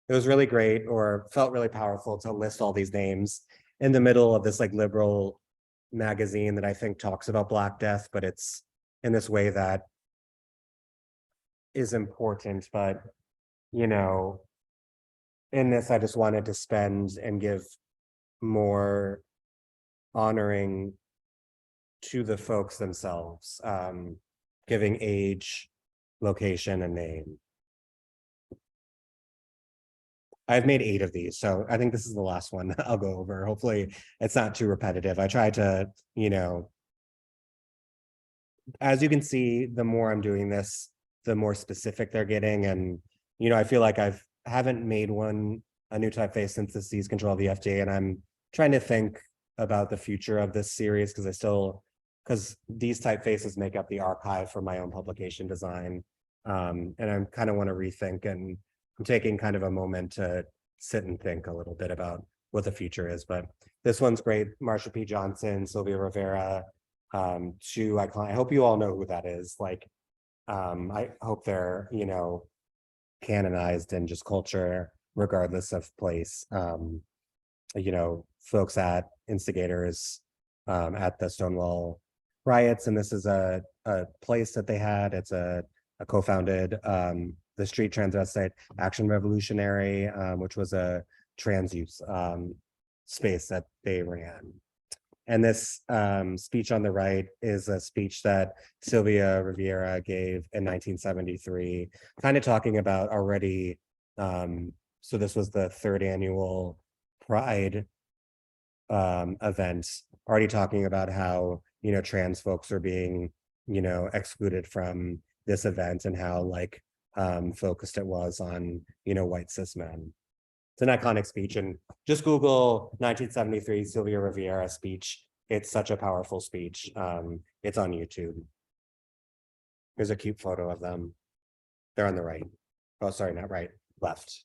it was really great, or felt really powerful, to list all these names in the middle of this liberal magazine that I think talks about Black death, but it's in this way that is important. But, in this, I just wanted to spend and give more honoring to the folks themselves, giving age, location, and name. I've made 8 of these, so I think this is the last one I'll go over. Hopefully it's not too repetitive. I try to, as you can see, the more I'm doing this, the more specific they're getting. And, I feel like I haven't made a new typeface since the seize control of the FDA, and I'm trying to think about the future of this series, because these typefaces make up the archive for my own publication design. And I kind of want to rethink, and I'm taking kind of a moment to sit and think a little bit about what the future is. But this one's great. Marsha P. Johnson, Sylvia Rivera, 2 icon. I hope you all know who that is. I hope they're, canonized in just culture, regardless of place. Folks at instigators at the Stonewall riots, and this is a place that they had. It's a co-founded the Street Transvestite Action Revolutionary, which was a trans youth space that they ran. And this speech on the right is a speech that Sylvia Rivera gave in 1973, kind of talking about already, so this was the 3rd annual Pride event, already talking about how, you know, trans folks are being, you know, excluded from this event and how like focused it was on, you know, white cis men. It's an iconic speech, and just Google 1973 Sylvia Rivera speech. It's such a powerful speech. It's on YouTube. Here's a cute photo of them. They're on the right. Oh, sorry, not right, left.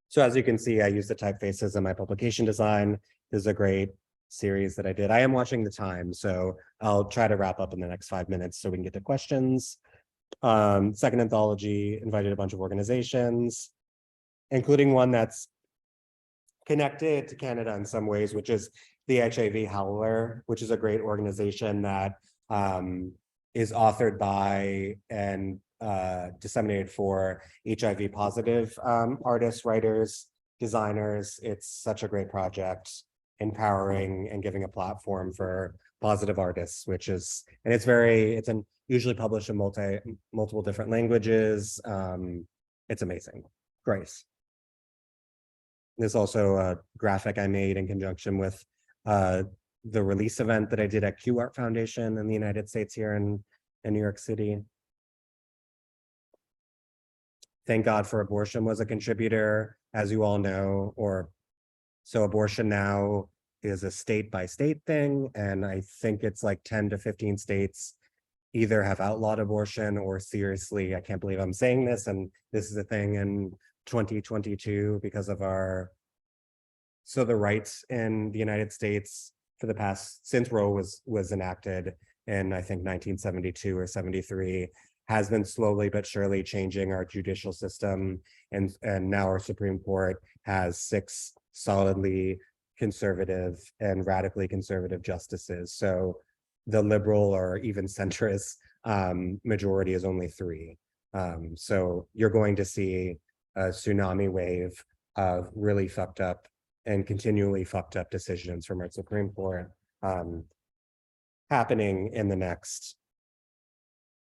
So as you can see, I use the typefaces in my publication design. This is a great series that I did. I am watching the time, so I'll try to wrap up in the next 5 minutes so we can get to questions. Second anthology invited a bunch of organizations, including one that's connected to Canada in some ways, which is the HIV Howler, which is a great organization that is authored by and disseminated for HIV positive artists, writers, designers. It's such a great project, empowering and giving a platform for positive artists, which is, and it's usually published in multiple different languages. It's amazing. Grace. There's also a graphic I made in conjunction with the release event that I did at Q Art Foundation in the United States here in New York City. Thank God for Abortion was a contributor, as you all know, so abortion now is a state by state thing. And I think it's like 10 to 15 states either have outlawed abortion or seriously, I can't believe I'm saying this, and this is a thing in 2022 because of the rights in the United States for the past, since Roe was enacted in, I think, 1972 or 73, has been slowly but surely changing our judicial system. And now our Supreme Court has 6 solidly conservative and radically conservative justices. So the liberal or even centrist majority is only 3. So you're going to see a tsunami wave of really fucked up and continually fucked up decisions from our Supreme Court happening in the next,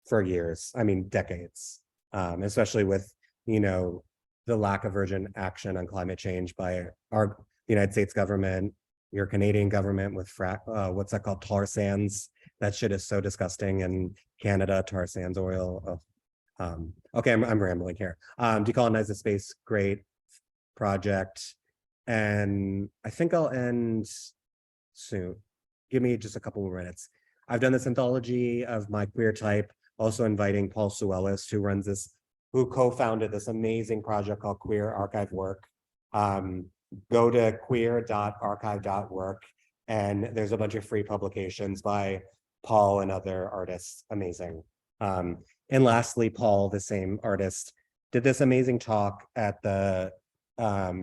for years, I mean, decades, especially with, you know, the lack of urgent action on climate change by our United States government, your Canadian government with what's that called, tar sands. That shit is so disgusting. In Canada, tar sands oil. Okay, I'm rambling here. Decolonize the Space, great project. And I think I'll end soon. Give me just a couple more minutes. I've done this anthology of my queer type, also inviting Paul Suellis, who co-founded this amazing project called Queer Archive Work. Go to queer.archive.work, and there's a bunch of free publications by Paul and other artists. Amazing. And lastly, Paul, the same artist, did this amazing talk at the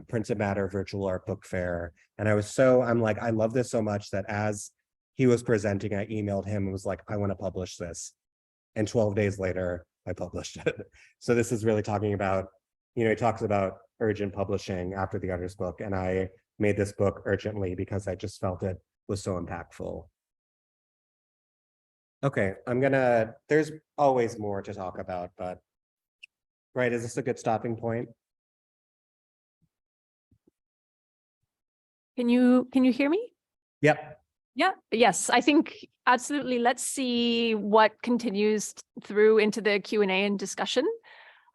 Printed Matter Virtual Art Book Fair. And I'm like, I love this so much that as he was presenting, I emailed him and was like, I want to publish this. And 12 days later, I published it. So this is really talking about, you know, he talks about urgent publishing after the artist book. And I made this book urgently because I just felt it was so impactful. Okay, there's always more to talk about, but right, is this a good stopping point? Can you hear me? Yep. Yeah, yes, I think absolutely. Let's see what continues through into the Q&A and discussion.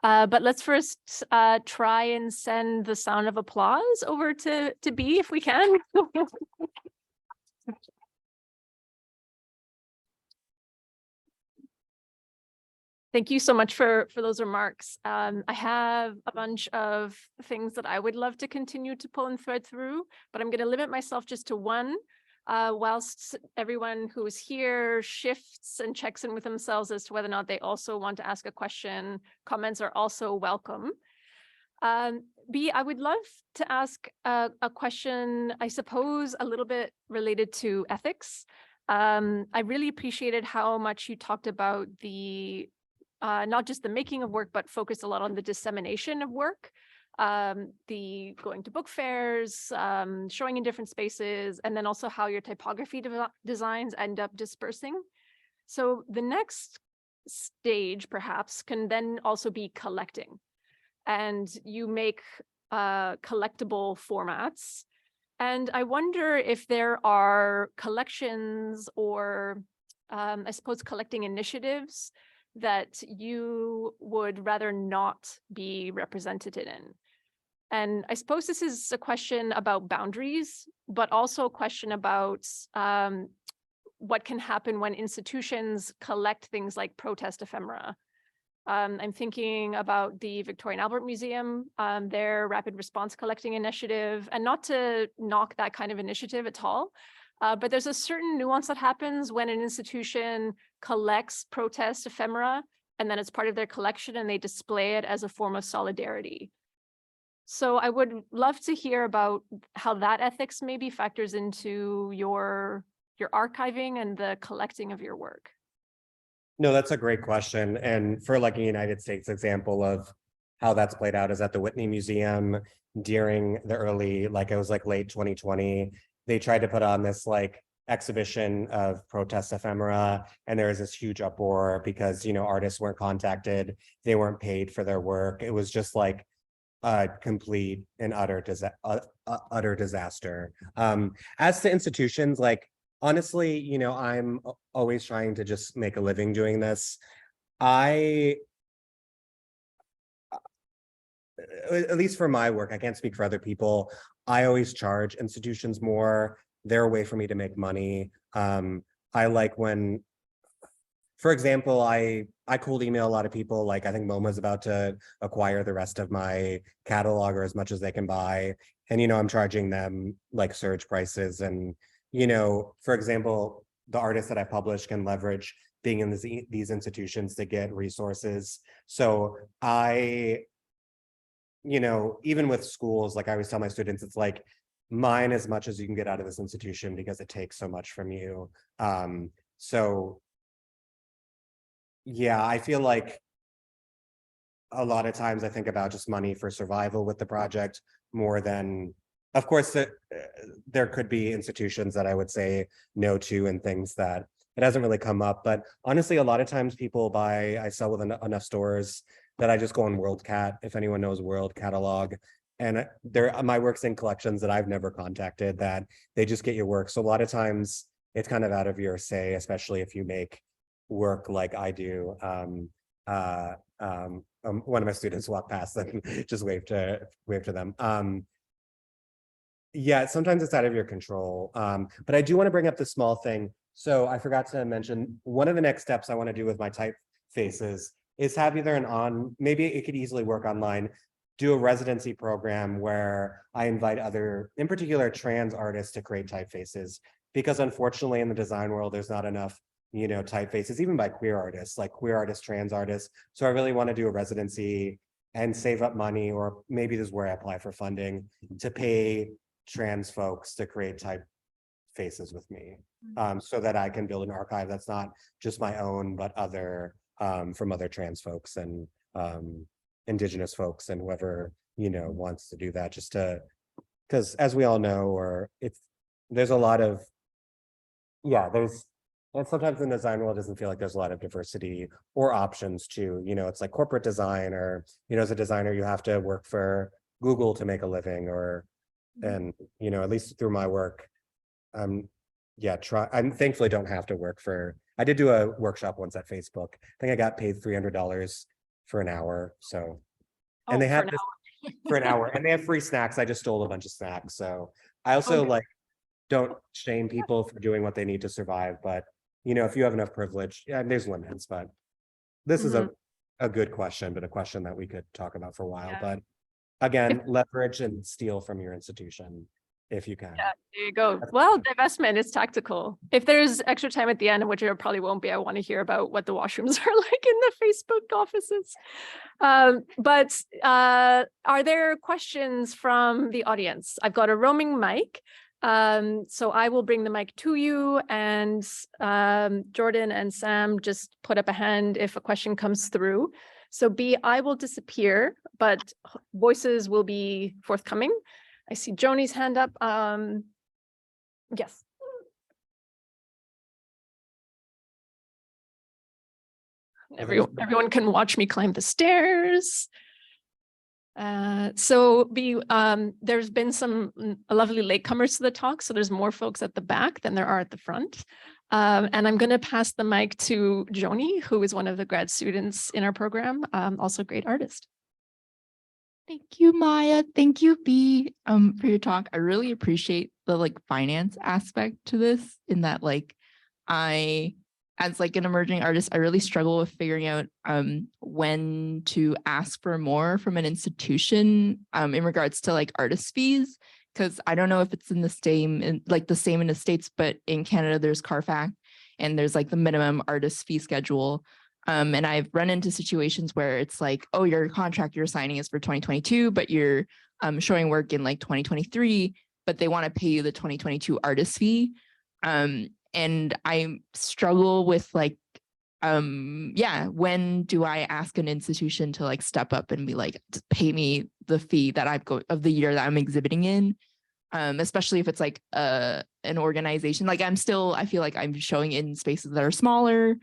But let's first try and send the sound of applause over to Be, if we can. Thank you so much for those remarks. I have a bunch of things that I would love to continue to pull and thread through, but I'm going to limit myself just to one, whilst everyone who is here shifts and checks in with themselves as to whether or not they also want to ask a question. Comments are also welcome. B, I would love to ask a question, I suppose, a little bit related to ethics. I really appreciated how much you talked about the not just the making of work, but focused a lot on the dissemination of work, the going to book fairs, showing in different spaces, and then also how your typography designs end up dispersing. So the next stage perhaps can then also be collecting, and you make collectible formats. And I wonder if there are collections or I suppose collecting initiatives that you would rather not be represented in. And I suppose this is a question about boundaries, but also a question about what can happen when institutions collect things like protest ephemera. I'm thinking about the Victorian Albert Museum, their rapid response collecting initiative, and not to knock that kind of initiative at all, but there's a certain nuance that happens when an institution collects protest ephemera, and then it's part of their collection and they display it as a form of solidarity. So I would love to hear about how that ethics maybe factors into your archiving and the collecting of your work. No, that's a great question. And for like a United States example of how that's played out is at the Whitney Museum during the early, like it was like late 2020, they tried to put on this like exhibition of protest ephemera, and there was this huge uproar because, you know, artists weren't contacted, they weren't paid for their work. It was just like a complete and utter disaster. As to institutions, like, honestly, you know, I'm always trying to just make a living doing this. At least for my work, I can't speak for other people. I always charge institutions more. They're a way for me to make money. I like when, for example, I cold email a lot of people. Like I think MoMA's about to acquire the rest of my catalog or as much as they can buy. And, you know, I'm charging them like surge prices. And, you know, for example, the artists that I publish can leverage being in these institutions to get resources. So you know, even with schools, like I always tell my students, it's like mine as much as you can get out of this institution because it takes so much from you. So yeah, I feel like a lot of times I think about just money for survival with the project more than, of course, there could be institutions that I would say no to and things that it hasn't really come up. But honestly, a lot of times people I sell with enough stores that I just go on WorldCat, if anyone knows World Catalog. And my work's in collections that I've never contacted, that they just get your work. So a lot of times it's kind of out of your say, especially if you make work like I do. One of my students walked past and just wave to them. Yeah, sometimes it's out of your control. But I do want to bring up the small thing. So I forgot to mention, one of the next steps I want to do with my typefaces is have either maybe it could easily work online, do a residency program where I invite other, in particular, trans artists to create typefaces. Because unfortunately in the design world, there's not enough, you know, typefaces, even by queer artists, like queer artists, trans artists. So I really want to do a residency and save up money, or maybe this is where I apply for funding, to pay trans folks to create typefaces with me, so that I can build an archive that's not just my own, but other from other trans folks and Indigenous folks and whoever, you know, wants to do that, just to, because as we all know, there's a lot of, and sometimes in the design world, it doesn't feel like there's a lot of diversity or options too. You know, it's like corporate design, or, you know, as a designer, you have to work for Google to make a living, and, you know, at least through my work, I thankfully don't have to work for, I did do a workshop once at Facebook. I think I got paid $300 for an hour. So, and they had for an hour, and they have free snacks. I just stole a bunch of snacks. So I also like, don't shame people for doing what they need to survive. But, you know, if you have enough privilege, yeah, there's limits, but this is a good question, but a question that we could talk about for a while. But again, leverage and steal from your institution if you can. Yeah, there you go. Well, divestment is tactical. If there's extra time at the end, which there probably won't be, I want to hear about what the washrooms are like in the Facebook offices. But are there questions from the audience? I've got a roaming mic. So I will bring the mic to you, and Jordan and Sam just put up a hand if a question comes through. So B, I will disappear, but voices will be forthcoming. I see Joni's hand up. Yes. Everyone can watch me climb the stairs. So there's been some lovely latecomers to the talk, so there's more folks at the back than there are at the front. And I'm going to pass the mic to Joni, who is one of the grad students in our program, also a great artist. Thank you, Maya. Thank you, B, for your talk. I really appreciate the finance aspect to this, in that as an emerging artist, I really struggle with figuring out when to ask for more from an institution in regards to artist fees, because I don't know if it's in the same in the States, but in Canada there's CARFAC and there's the minimum artist fee schedule. And I've run into situations where it's oh, your contract you're signing is for 2022, but you're showing work in 2023, but they want to pay you the 2022 artist fee. And I struggle with when do I ask an institution to step up and be pay me the fee that of the year that I'm exhibiting in, especially if it's an organization. I feel like I'm showing in spaces that are smaller.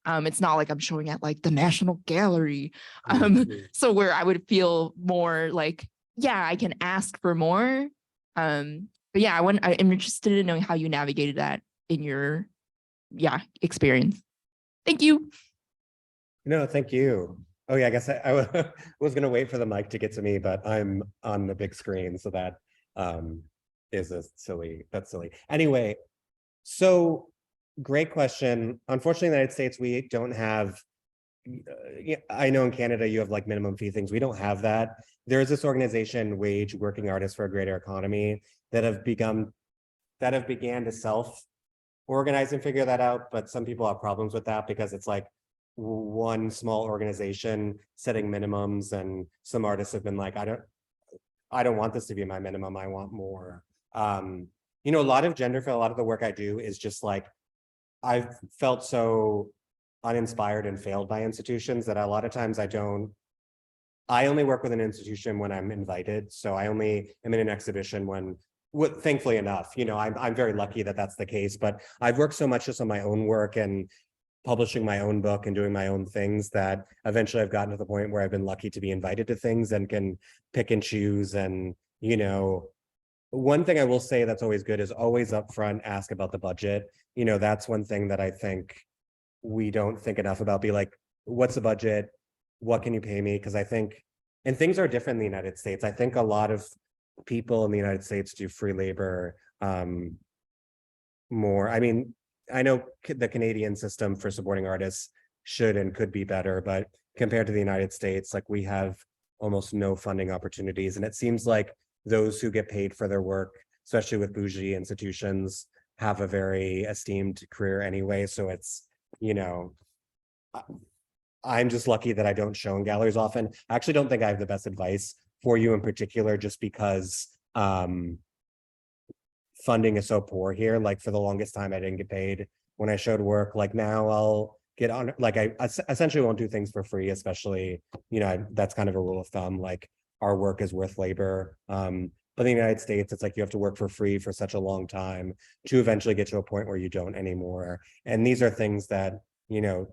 It's not like I'm showing at the National Gallery. So where I would feel more I can ask for more. But yeah, I'm interested in knowing how you navigated that in your experience. Thank you. No, thank you. Oh yeah, I guess I was going to wait for the mic to get to me, but I'm on the big screen, so that that's silly. Anyway, so great question. Unfortunately, in the United States, we don't have, I know in Canada you have minimum fee things. We don't have that. There's this organization, Wage Working Artists for a Greater Economy, that have began to self-organize and figure that out, but some people have problems with that because it's one small organization setting minimums, and some artists have been I don't want this to be my minimum, I want more. A lot of GenderFail, a lot of the work I do is just I've felt so uninspired and failed by institutions that a lot of times I only work with an institution when I'm invited. So I only am in an exhibition when, thankfully enough, I'm very lucky that that's the case, but I've worked so much just on my own work and publishing my own book and doing my own things that eventually I've gotten to the point where I've been lucky to be invited to things and can pick and choose. And, one thing I will say that's always good is always upfront ask about the budget. That's one thing that I think we don't think enough about. Be what's the budget? What can you pay me? Because I think, and things are different in the United States. I think a lot of people in the United States do free labor more. I mean, I know the Canadian system for supporting artists should and could be better, but compared to the United States, we have almost no funding opportunities. And it seems like those who get paid for their work, especially with bougie institutions, have a very esteemed career anyway. So it's, I'm just lucky that I don't show in galleries often. I actually don't think I have the best advice for you in particular, just because funding is so poor here. For the longest time, I didn't get paid when I showed work. Now I'll get on, I essentially won't do things for free, especially, that's kind of a rule of thumb, our work is worth labor. But in the United States, it's you have to work for free for such a long time to eventually get to a point where you don't anymore. And these are things that, in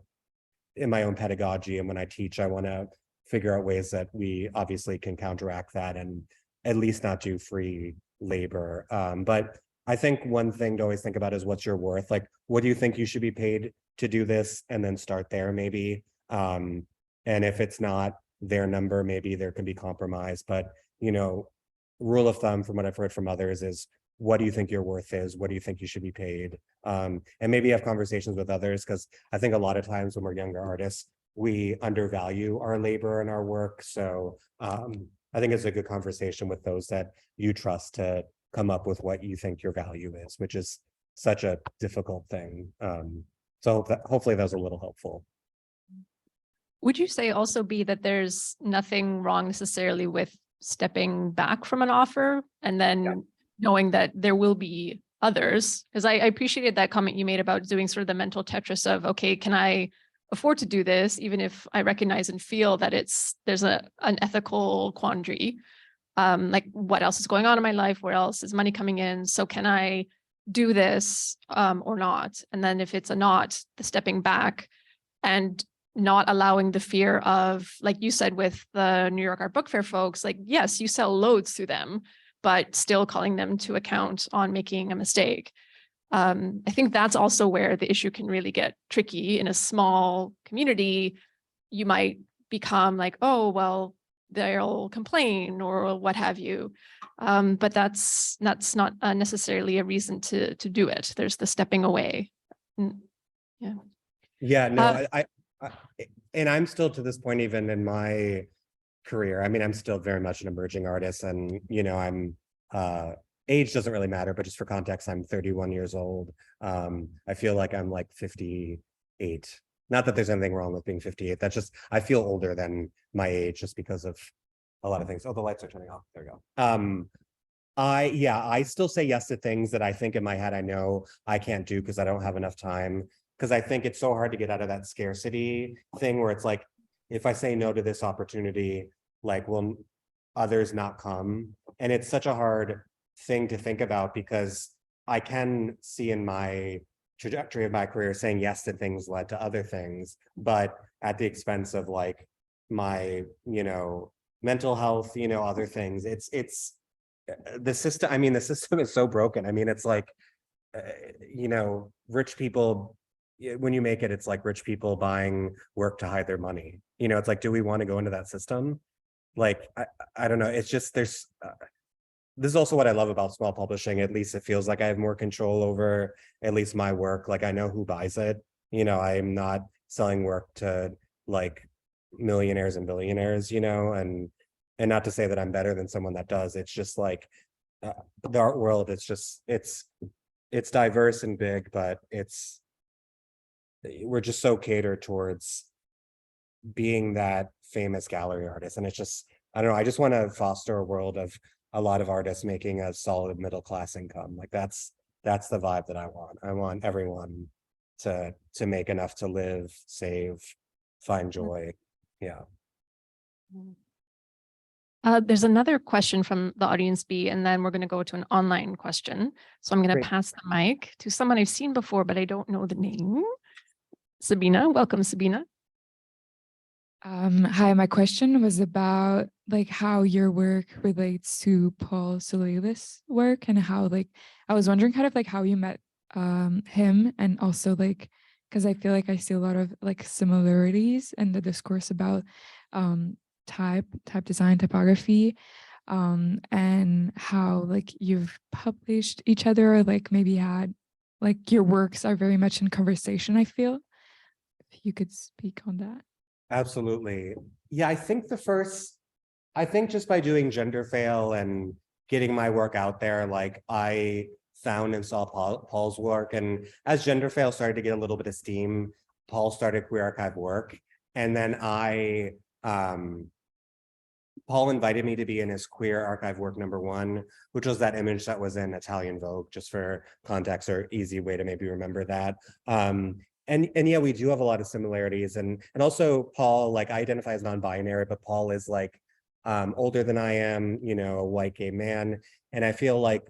my own pedagogy and when I teach, I want to figure out ways that we obviously can counteract that and at least not do free labor. But I think one thing to always think about is what's your worth? What do you think you should be paid to do this? And then start there maybe. And if it's not their number, maybe there can be compromise. But, rule of thumb from what I've heard from others is, what do you think your worth is? What do you think you should be paid? And maybe have conversations with others, because I think a lot of times when we're younger artists, we undervalue our labor and our work. So I think it's a good conversation with those that you trust to come up with what you think your value is, which is such a difficult thing. So hopefully that was a little helpful. Would you say also, B, that there's nothing wrong necessarily with stepping back from an offer and then knowing that there will be others. Because I appreciated that comment you made about doing sort of the mental Tetris of, okay, can I afford to do this, even if I recognize and feel that there's an ethical quandary. Like what else is going on in my life? Where else is money coming in? So can I do this or not? And then if it's a not, the stepping back and not allowing the fear of, like you said, with the New York Art Book Fair folks, like, yes, you sell loads through them, but still calling them to account on making a mistake. I think that's also where the issue can really get tricky. In a small community, you might become like, oh, well, they'll complain or what have you. But that's not necessarily a reason to do it. There's the stepping away. Yeah. Yeah, no, and I'm still to this point, even in my career. I mean, I'm still very much an emerging artist, and I'm age doesn't really matter, but just for context, I'm 31 years old. I feel like I'm like 58. Not that there's anything wrong with being 58. That's just, I feel older than my age just because of a lot of things. Oh, the lights are turning off. There we go. I still say yes to things that I think in my head I know I can't do because I don't have enough time. Because I think it's so hard to get out of that scarcity thing where it's like, if I say no to this opportunity, like, will others not come? And it's such a hard thing to think about because I can see in my trajectory of my career saying yes to things led to other things, but at the expense of like my, mental health, other things. It's the system. I mean, the system is so broken. I mean, it's like, rich people, when you make it, it's like rich people buying work to hide their money. It's like, do we want to go into that system? Like, I don't know. It's just, this is also what I love about small publishing. At least it feels like I have more control over at least my work. Like I know who buys it. I'm not selling work to like millionaires and billionaires, and not to say that I'm better than someone that does. It's just like the art world. It's just, it's diverse and big, but we're just so catered towards being that famous gallery artist. And it's just, I don't know. I just want to foster a world of a lot of artists making a solid middle class income. Like that's the vibe that I want. I want everyone to make enough to live, save, find joy. Yeah. There's another question from the audience B, and then we're going to go to an online question. So I'm going to pass the mic to someone I've seen before, but I don't know the name. Sabina, welcome, Sabina. Hi, my question was about like how your work relates to Paul Soleil's work and how like I was wondering kind of like how you met him, and also like because I feel like I see a lot of like similarities in the discourse about type design, typography, and how like you've published each other or like maybe had like your works are very much in conversation. I feel if you could speak on that. Absolutely. Yeah, I think just by doing GenderFail and getting my work out there, like I found and saw Paul's work. And as GenderFail started to get a little bit of steam, Paul started Queer Archive work. And then Paul invited me to be in his Queer Archive work #1, which was that image that was in Italian Vogue, just for context or easy way to maybe remember that. And yeah, we do have a lot of similarities. And also Paul, like I identify as non-binary, but Paul is like older than I am, a white gay man. And I feel like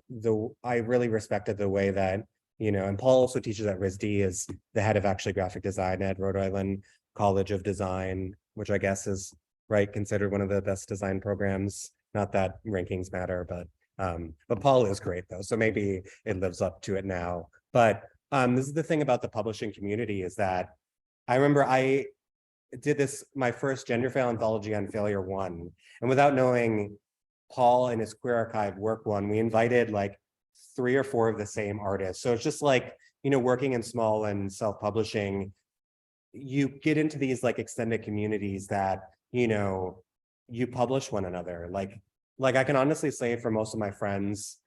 I really respected the way that, and Paul also teaches at RISD, is the head of actually graphic design at Rhode Island College of Design, which I guess is considered one of the best design programs. Not that rankings matter, but Paul is great though. So maybe it lives up to it now. But this is the thing about the publishing community, is that I remember I did my first GenderFail anthology on Failure 1. And without knowing Paul and his Queer Archive work 1, we invited like 3 or 4 of the same artists. So it's just like, working in small and self-publishing, you get into these like extended communities that, you publish one another. Like I can honestly say for most of my friends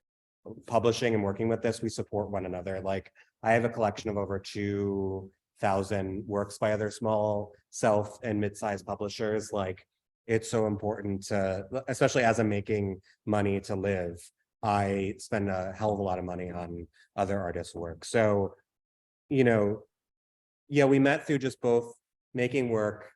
publishing and working with this, we support one another. Like I have a collection of over 2,000 works by other small self and mid-sized publishers. Like it's so important to, especially as I'm making money to live, I spend a hell of a lot of money on other artists' work. So, you know, yeah, we met through just both making work.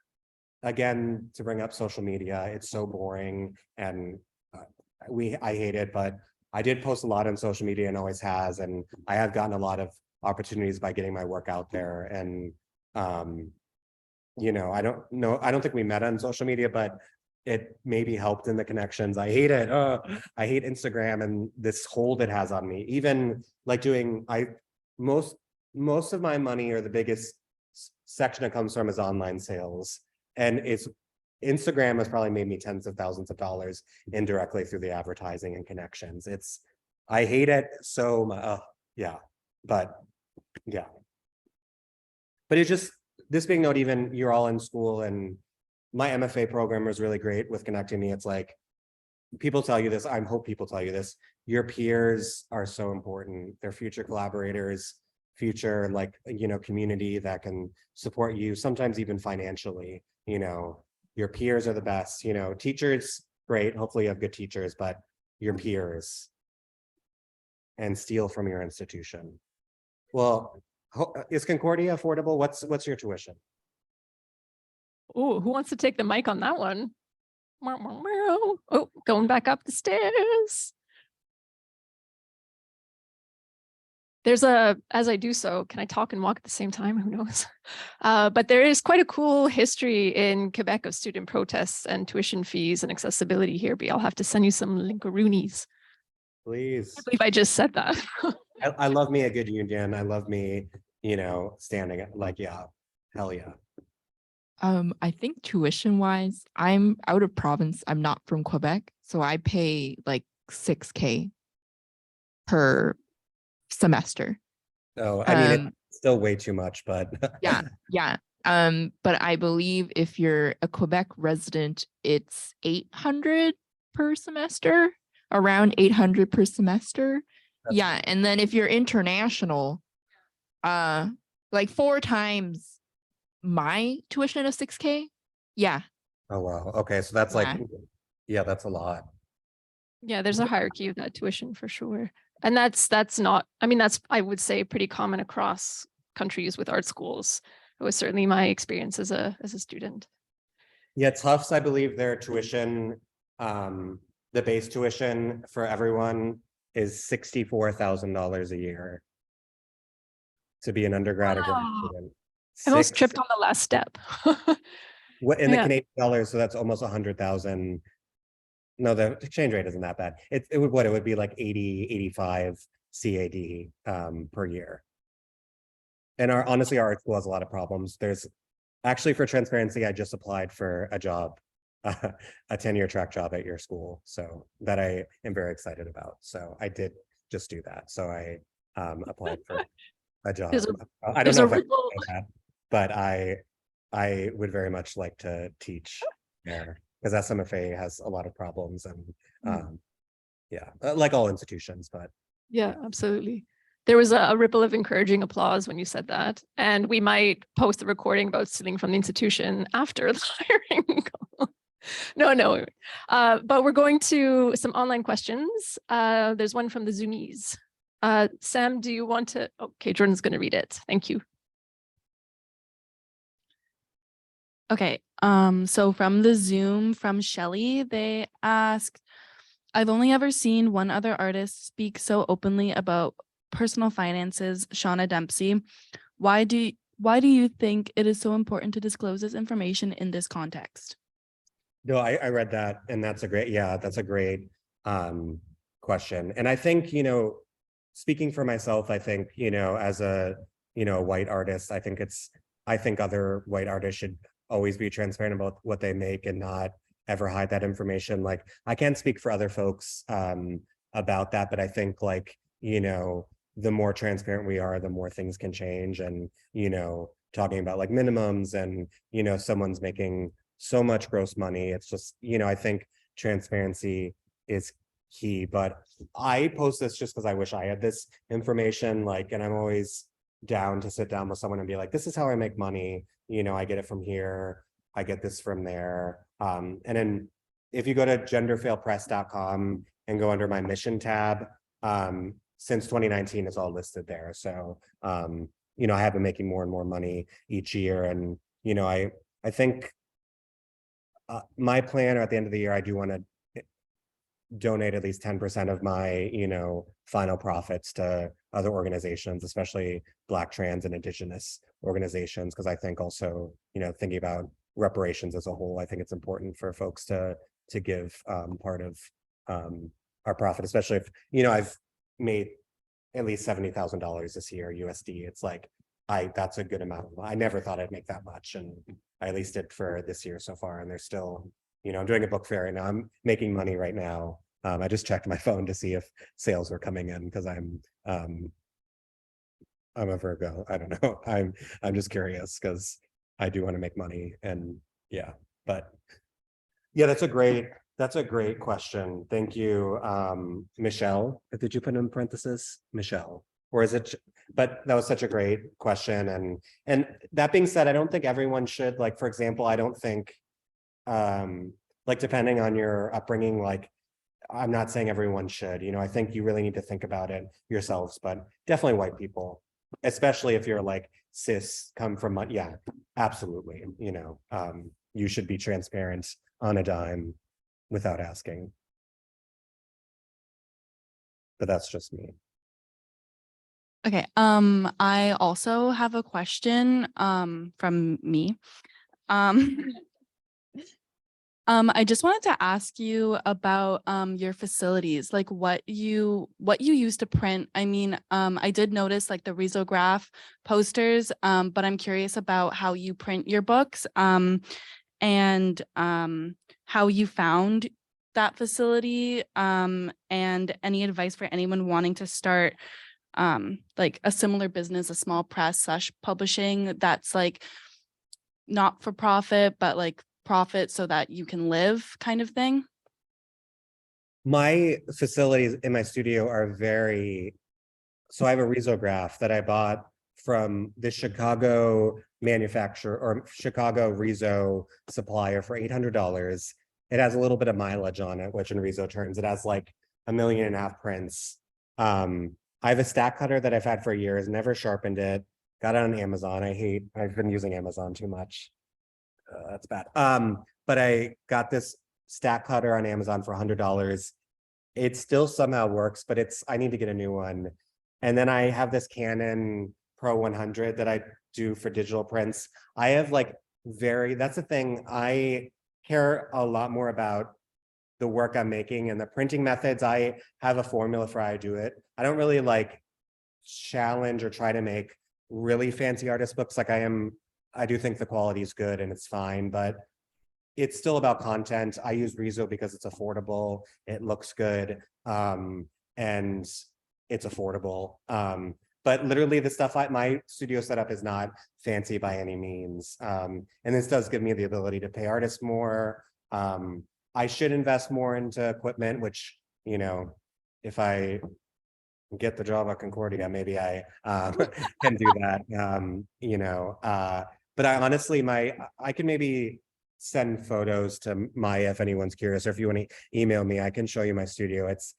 Again, to bring up social media, it's so boring and I hate it, but I did post a lot on social media and always has, and I have gotten a lot of opportunities by getting my work out there. And you know, I don't think we met on social media, but it maybe helped in the connections. I hate it. I hate Instagram and this hold it has on me. Even like doing most of my money, or the biggest section it comes from, is online sales. And it's Instagram has probably made me tens of thousands of dollars indirectly through the advertising and connections. I hate it so much. Yeah, but yeah. But it's just, this being note, even you're all in school, and my MFA program was really great with connecting me. It's like, people tell you this, I hope people tell you this, your peers are so important. They're future collaborators, future, like, you know, community that can support you, sometimes even financially. You know, your peers are the best. You know, teachers, great, hopefully you have good teachers, but your peers, and steal from your institution. Well, is Concordia affordable? What's your tuition? Oh, who wants to take the mic on that one? Oh, going back up the stairs. There's as I do so, can I talk and walk at the same time? Who knows? But there is quite a cool history in Quebec of student protests and tuition fees and accessibility here. But I'll have to send you some linkaroonies. Please. I believe I just said that. I love me a good union. I love me, you know, standing like, yeah, hell yeah. I think tuition wise, I'm out of province. I'm not from Quebec, so I pay like $6,000 per semester. Oh, I mean, it's still way too much, but yeah. But I believe if you're a Quebec resident, it's 800 per semester, around 800 per semester. Yeah, and then if you're international, like 4 times my tuition of $6,000. Yeah. Oh wow. Okay, so that's like, yeah, that's a lot. Yeah, there's a hierarchy of that tuition for sure. And that's not, I mean, that's, I would say, pretty common across countries with art schools. It was certainly my experience as a student. Yeah, Tufts, I believe their tuition, the base tuition for everyone is $64,000 a year to be an undergraduate student. I almost tripped on the last step. What in the Canadian dollars, so that's almost 100,000. No, the exchange rate isn't that bad. It would be like 80, 85 CAD per year. And honestly, our art school has a lot of problems. There's actually, for transparency, I just applied for a job, a 10-year track job at your school. So that I am very excited about. So I did just do that. So I applied for a job. I don't know if I know that, but I would very much like to teach there, because SMFA has a lot of problems, and yeah, like all institutions, but yeah, absolutely. There was a ripple of encouraging applause when you said that, and we might post a recording about stealing from the institution after the hiring. No. But we're going to some online questions. There's one from the Zoomies. Sam, do you want to? Okay, Jordan's going to read it. Thank you. Okay, so from the Zoom, from Shelly, they asked, I've only ever seen one other artist speak so openly about personal finances, Shauna Dempsey. Why do you think it is so important to disclose this information in this context? No, I read that, and that's a great, question. And I think, you know, speaking for myself, I think, you know, as a, you know, white artist, I think other white artists should always be transparent about what they make and not ever hide that information. Like, I can't speak for other folks about that, but I think, like, you know, the more transparent we are, the more things can change. And, you know, talking about like minimums, and, you know, someone's making so much gross money, it's just, you know, I think transparency is key. But I post this just because I wish I had this information, like, and I'm always down to sit down with someone and be like, this is how I make money, you know, I get it from here, I get this from there. And then if you go to genderfailpress.com, and go under my mission tab. Since 2019, it's all listed there. So, you know, I have been making more and more money each year. And, you know, I think my plan, or at the end of the year, I do want to donate at least 10% of my, you know, final profits to other organizations, especially Black, trans, and Indigenous organizations, because I think also, you know, thinking about reparations as a whole, I think it's important for folks to give part of our profit, especially if, you know, I've made at least $70,000 this year USD. It's like that's a good amount. I never thought I'd make that much, and I at least did for this year so far. And there's still, you know, I'm doing a book fair right now. I'm making money right now. I just checked my phone to see if sales were coming in, because I'm a Virgo. I don't know. I'm just curious because I do want to make money, and yeah, but yeah, that's a great question. Thank you, Michelle. Did you put in parentheses, Michelle, or is it? But that was such a great question, and that being said, I don't think everyone should. Like, for example, I don't think, like, depending on your upbringing, like, I'm not saying everyone should, you know, I think you really need to think about it yourselves, but definitely white people, especially if you're like cis, come from, yeah, absolutely. You know, you should be transparent on a dime without asking. But that's just me. Okay. I also have a question from me. I just wanted to ask you about your facilities, like what you use to print. I mean, I did notice like the risograph posters, but I'm curious about how you print your books, and how you found that facility, and any advice for anyone wanting to start like a similar business, a small press / publishing that's like not for profit, but like profit so that you can live, kind of thing. My facilities in my studio are very, so I have a risograph that I bought from the Chicago manufacturer, or Chicago Riso supplier, for $800. It has a little bit of mileage on it, which in Riso terms, it has like 1.5 million prints. I have a stack cutter that I've had for years, never sharpened it, got it on Amazon. I've been using Amazon too much. That's bad. But I got this stack cutter on Amazon for $100. It still somehow works, but I need to get a new one. And then I have this Canon Pro 100 that I do for digital prints. I have like that's the thing. I care a lot more about the work I'm making and the printing methods. I have a formula for how I do it. I don't really like challenge or try to make really fancy artist books. Like I do think the quality is good and it's fine, but it's still about content. I use Riso because it's affordable, it looks good, and it's affordable. But literally the stuff my studio setup is not fancy by any means. And this does give me the ability to pay artists more. I should invest more into equipment, which, you know, if I get the job at Concordia, maybe I can do that. You know, but I honestly, I can maybe send photos to Maya if anyone's curious, or if you want to email me, I can show you my studio. It's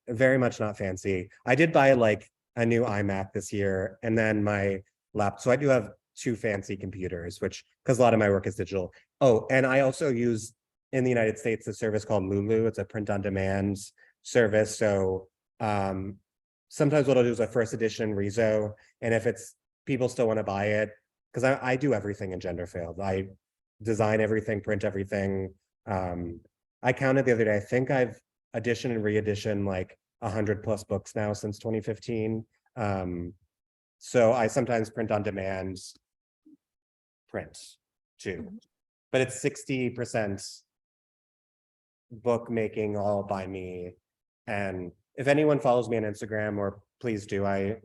very much not fancy. I did buy like a new iMac this year, and then my laptop. So I do have 2 fancy computers, because a lot of my work is digital. Oh, and I also use, in the United States, a service called Lulu. It's a print-on-demand service. So sometimes what I'll do is a first edition Riso, and if people still want to buy it, because I do everything in GenderFail. I design everything, print everything. I counted the other day, I think I've edition and re-edition like 100+ books now since 2015. So I sometimes print on demand print too, but it's 60% bookmaking all by me. And if anyone follows me on Instagram, or please do, I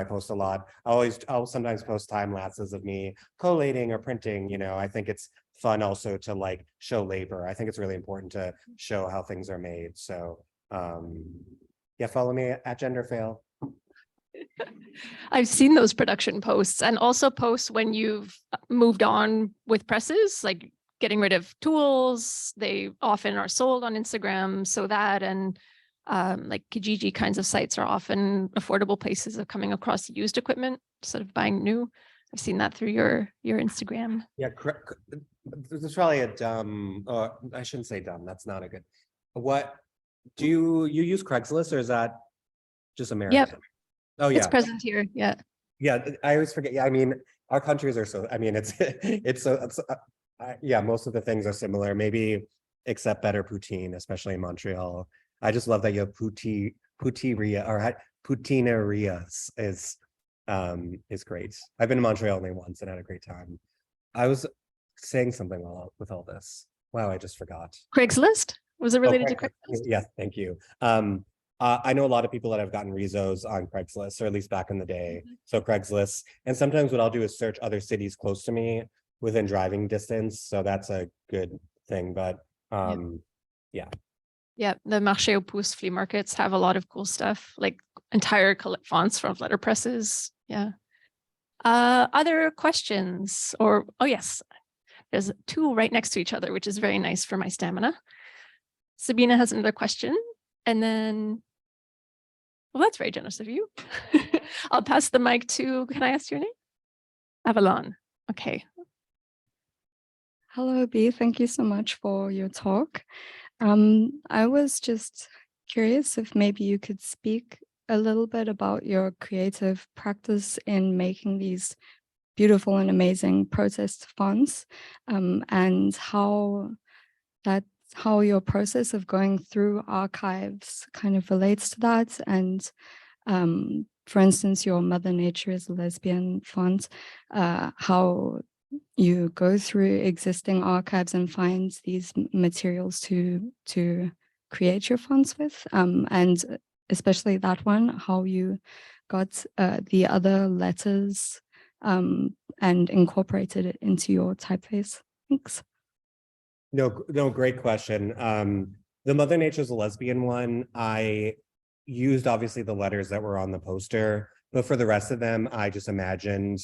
post a lot. I'll sometimes post time lapses of me collating or printing. I think it's fun also to like show labor. I think it's really important to show how things are made. So yeah, follow me at GenderFail. I've seen those production posts, and also posts when you've moved on with presses, like getting rid of tools. They often are sold on Instagram, so that and like Kijiji kinds of sites are often affordable places of coming across used equipment instead of buying new. I've seen that through your Instagram. Yeah, this is probably a dumb, I shouldn't say dumb, that's not a good. What, do you use Craigslist or is that just American? Oh, It's yeah. present here. Yeah. Yeah, I always forget. Yeah, I mean, our countries are so, I mean, yeah, most of the things are similar, maybe except better poutine, especially in Montreal. I just love that you have poutineria or poutinerias is great. I've been to Montreal only once and had a great time. I was saying something with all this. Wow, I just forgot. Craigslist? Was it related to Craigslist? Yes, thank you. I know a lot of people that have gotten rezos on Craigslist, or at least back in the day. So Craigslist, and sometimes what I'll do is search other cities close to me within driving distance. So that's a good thing. But yeah. Yeah, the Marché aux Puces flea markets have a lot of cool stuff, like entire fonts from letterpresses. Yeah. Other questions? Or, oh yes, there's two right next to each other, which is very nice for my stamina. Sabina has another question. And then, well, that's very generous of you. I'll pass the mic to, can I ask your name? Avalon. Okay. Hello, Bea. Thank you so much for your talk. I was just curious if maybe you could speak a little bit about your creative practice in making these beautiful and amazing protest fonts, and how your process of going through archives kind of relates to that. And for instance, your Mother Nature is a Lesbian font, how you go through existing archives and find these materials to create your fonts with, and especially that one, how you got the other letters and incorporated it into your typeface. Thanks. No, great question. The Mother Nature is a Lesbian one. I used obviously the letters that were on the poster, but for the rest of them, I just imagined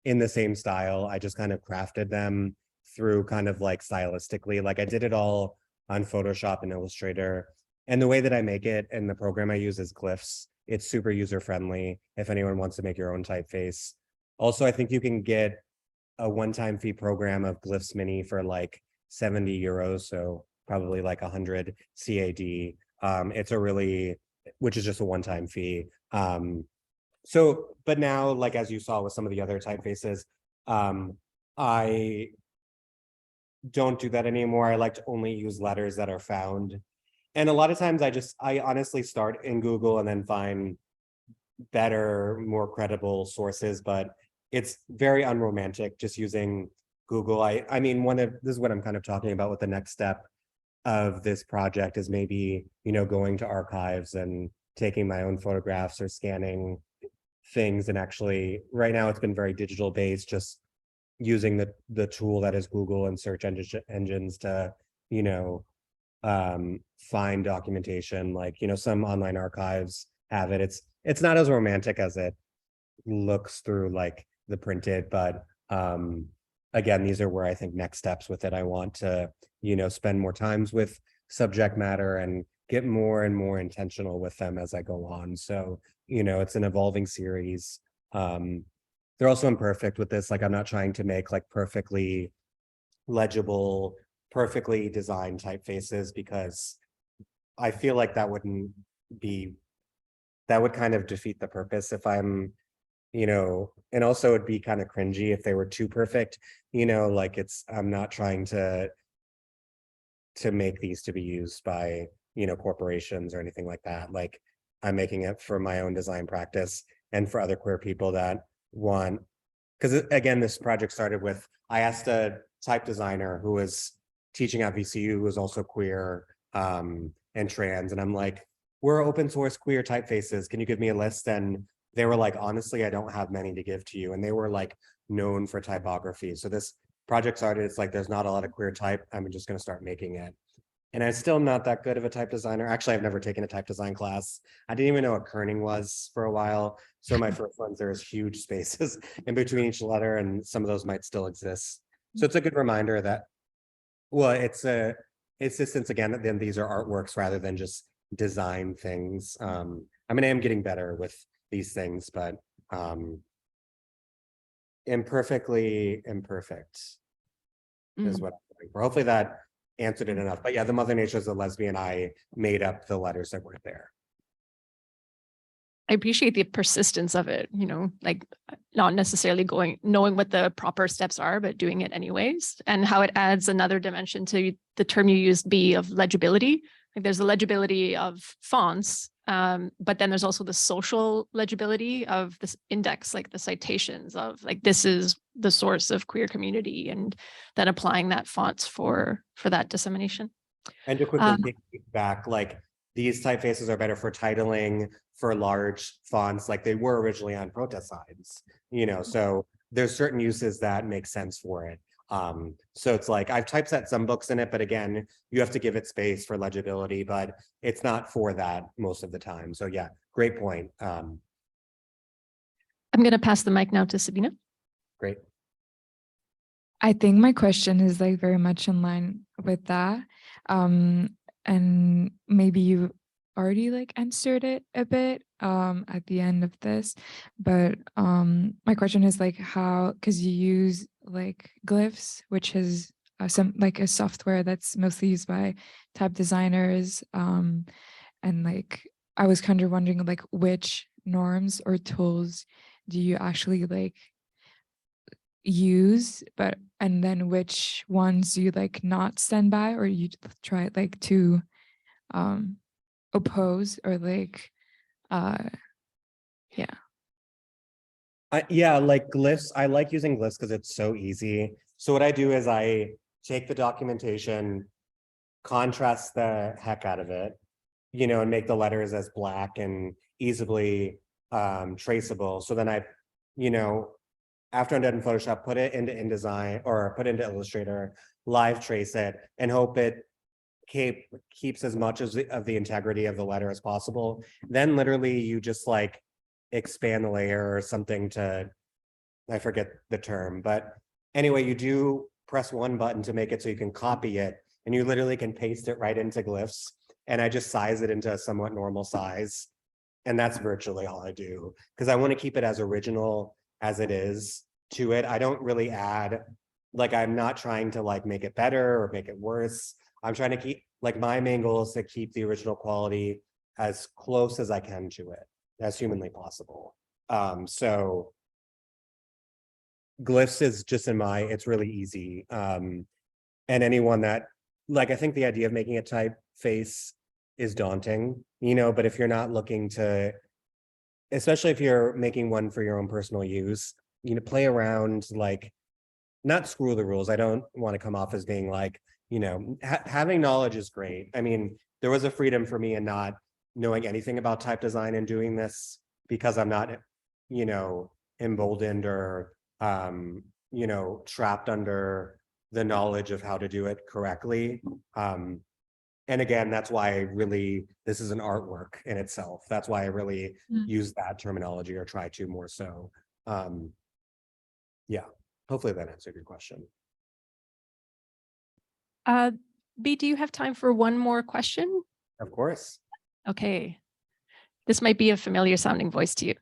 in the same style. I just kind of crafted them through kind of like stylistically, like I did it all on Photoshop and Illustrator. And the way that I make it and the program I use is Glyphs. It's super user-friendly if anyone wants to make your own typeface. Also, I think you can get a one-time fee program of Glyphs Mini for like 70 euros, so probably like 100 CAD. It's a really, which is just a one-time fee. So, but now, like, as you saw with some of the other typefaces, I don't do that anymore. I like to only use letters that are found. And a lot of times I honestly start in Google and then find better, more credible sources, but it's very unromantic just using Google. I mean, this is what I'm kind of talking about with the next step of this project is maybe, going to archives and taking my own photographs or scanning things. And actually right now it's been very digital based, just using the tool that is Google and search engines to, find documentation, like, some online archives have it. It's not as romantic as it looks through like the printed, but again, these are where I think next steps with it. I want to, spend more times with subject matter and get more and more intentional with them as I go on. So, it's an evolving series. They're also imperfect with this. Like, I'm not trying to make like perfectly legible, perfectly designed typefaces, because I feel like that would kind of defeat the purpose if I'm, and also it'd be kind of cringy if they were too perfect, like I'm not trying to make these to be used by, corporations or anything like that. Like, I'm making it for my own design practice and for other queer people that want, because again, this project started with, I asked a type designer who was teaching at VCU, who was also queer and trans. And I'm like, we're open source queer typefaces. Can you give me a list? And they were like, honestly, I don't have many to give to you. And they were like known for typography. So this project started, it's like, there's not a lot of queer type. I'm just going to start making it. And I still am not that good of a type designer. Actually, I've never taken a type design class. I didn't even know what kerning was for a while. So my first ones, there's huge spaces in between each letter, and some of those might still exist. So it's a good reminder that Well, it's just since again, then these are artworks rather than just design things. I mean, I am getting better with these things, but imperfectly imperfect is what I'm looking for. Hopefully that answered it enough. But yeah, the Mother Nature is a lesbian. I made up the letters that weren't there. I appreciate the persistence of it, you know, like not necessarily knowing what the proper steps are, but doing it anyways, and how it adds another dimension to the term you used, B, of legibility. Like there's the legibility of fonts, but then there's also the social legibility of this index, like the citations of like, this is the source of queer community, and then applying that fonts for that dissemination. And to quickly take back, like these typefaces are better for titling for large fonts, like they were originally on protest signs, you know, so there's certain uses that make sense for it. So it's like I've typeset some books in it, but again, you have to give it space for legibility, but it's not for that most of the time. So yeah, great point. I'm going to pass the mic now to Sabina. Great. I think my question is like very much in line with that. And maybe you already like answered it a bit at the end of this, but my question is like how, because you use like glyphs, which is some like a software that's mostly used by type designers, and like I was kind of wondering like which norms or tools do you actually like use, but and then which ones do you like not stand by, or you try like to oppose, or like yeah. Yeah, like glyphs, I like using glyphs because it's so easy. So what I do is I take the documentation, contrast the heck out of it, you know, and make the letters as black and easily traceable. So then I, you know, after I'm done in Photoshop, put it into InDesign or put into Illustrator, live trace it, and hope it keeps as much of the integrity of the letter as possible. Then literally you just like expand the layer or something to, I forget the term, but anyway, you do press one button to make it so you can copy it, and you literally can paste it right into glyphs. And I just size it into a somewhat normal size. And that's virtually all I do, because I want to keep it as original as it is to it. I don't really add, like, I'm not trying to like make it better or make it worse. I'm trying to keep, like, my main goal is to keep the original quality as close as I can to it, as humanly possible. So glyphs is just it's really easy. And anyone that, like, I think the idea of making a typeface is daunting, you know, but if you're not looking to, especially if you're making one for your own personal use, you know, play around, like, not screw the rules. I don't want to come off as being like, you know, having knowledge is great. I mean, there was a freedom for me in not knowing anything about type design and doing this, because I'm not, you know, emboldened or, you know, trapped under the knowledge of how to do it correctly. And again, that's why I really, this is an artwork in itself. That's why I really use that terminology, or try to more so. Yeah, hopefully that answered your question. B, do you have time for one more question? Of course. Okay. This might be a familiar sounding voice to you.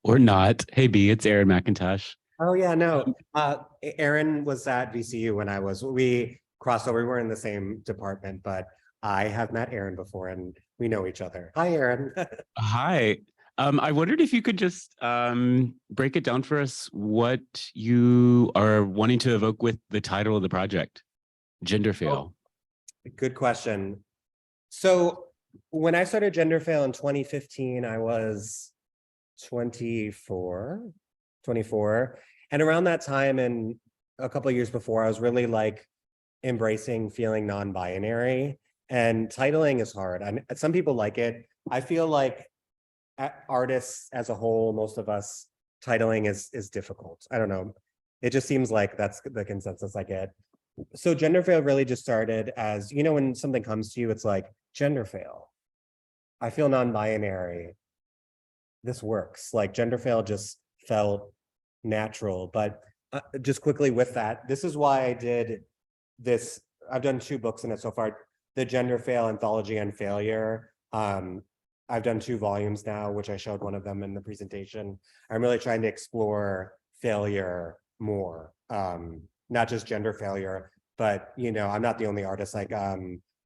Or not. Hey, B, it's Aaron McIntosh. Oh yeah, no. Aaron was at VCU when we crossed over. We were in the same department, but I have met Aaron before and we know each other. Hi, Aaron. Hi. I wondered if you could just break it down for us what you are wanting to evoke with the title of the project, GenderFail. Oh, good question. So when I started GenderFail in 2015, I was 24. And around that time and a couple of years before, I was really like embracing feeling non-binary, and titling is hard. Some people like it. I feel like artists as a whole, most of us, titling is difficult. I don't know. It just seems like that's the consensus I get. So GenderFail really just started as, you know, when something comes to you, it's like, GenderFail. I feel non-binary. This works. Like, GenderFail just felt natural. But just quickly with that, this is why I did this, I've done 2 books in it so far, the GenderFail Anthology on Failure. I've done 2 volumes now, which I showed one of them in the presentation. I'm really trying to explore failure more, not just gender failure, but, you know, I'm not the only artist, like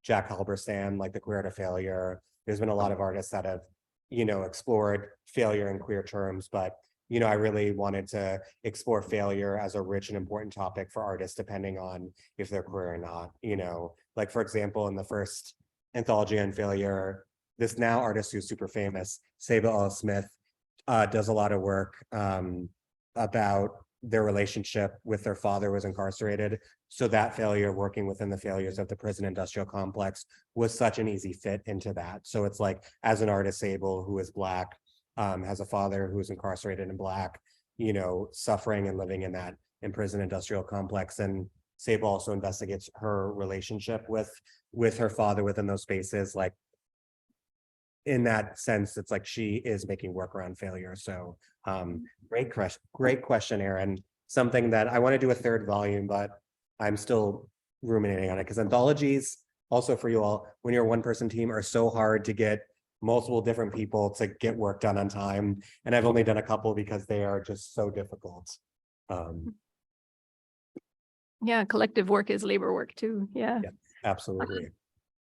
Jack Halberstam, like the Queer Art of Failure. There's been a lot of artists that have, you know, explored failure in queer terms, but, you know, I really wanted to explore failure as a rich and important topic for artists, depending on if they're queer or not. You know, like, for example, in the first anthology on failure, this now artist who's super famous, Saba Smith, does a lot of work about their relationship with their father who was incarcerated. So that failure, working within the failures of the prison industrial complex, was such an easy fit into that. So it's like, as an artist, Sable, who is Black, has a father who is incarcerated and Black, you know, suffering and living in that prison industrial complex. And Sable also investigates her relationship with her father within those spaces. Like, in that sense, it's like she is making work around failure. So great question, Erin. Something that I want to do a 3rd volume, but I'm still ruminating on it, because anthologies, also for you all, when you're a 1-person team, are so hard to get multiple different people to get work done on time. And I've only done a couple because they are just so difficult. Yeah, collective work is labor work too. Yeah. Absolutely.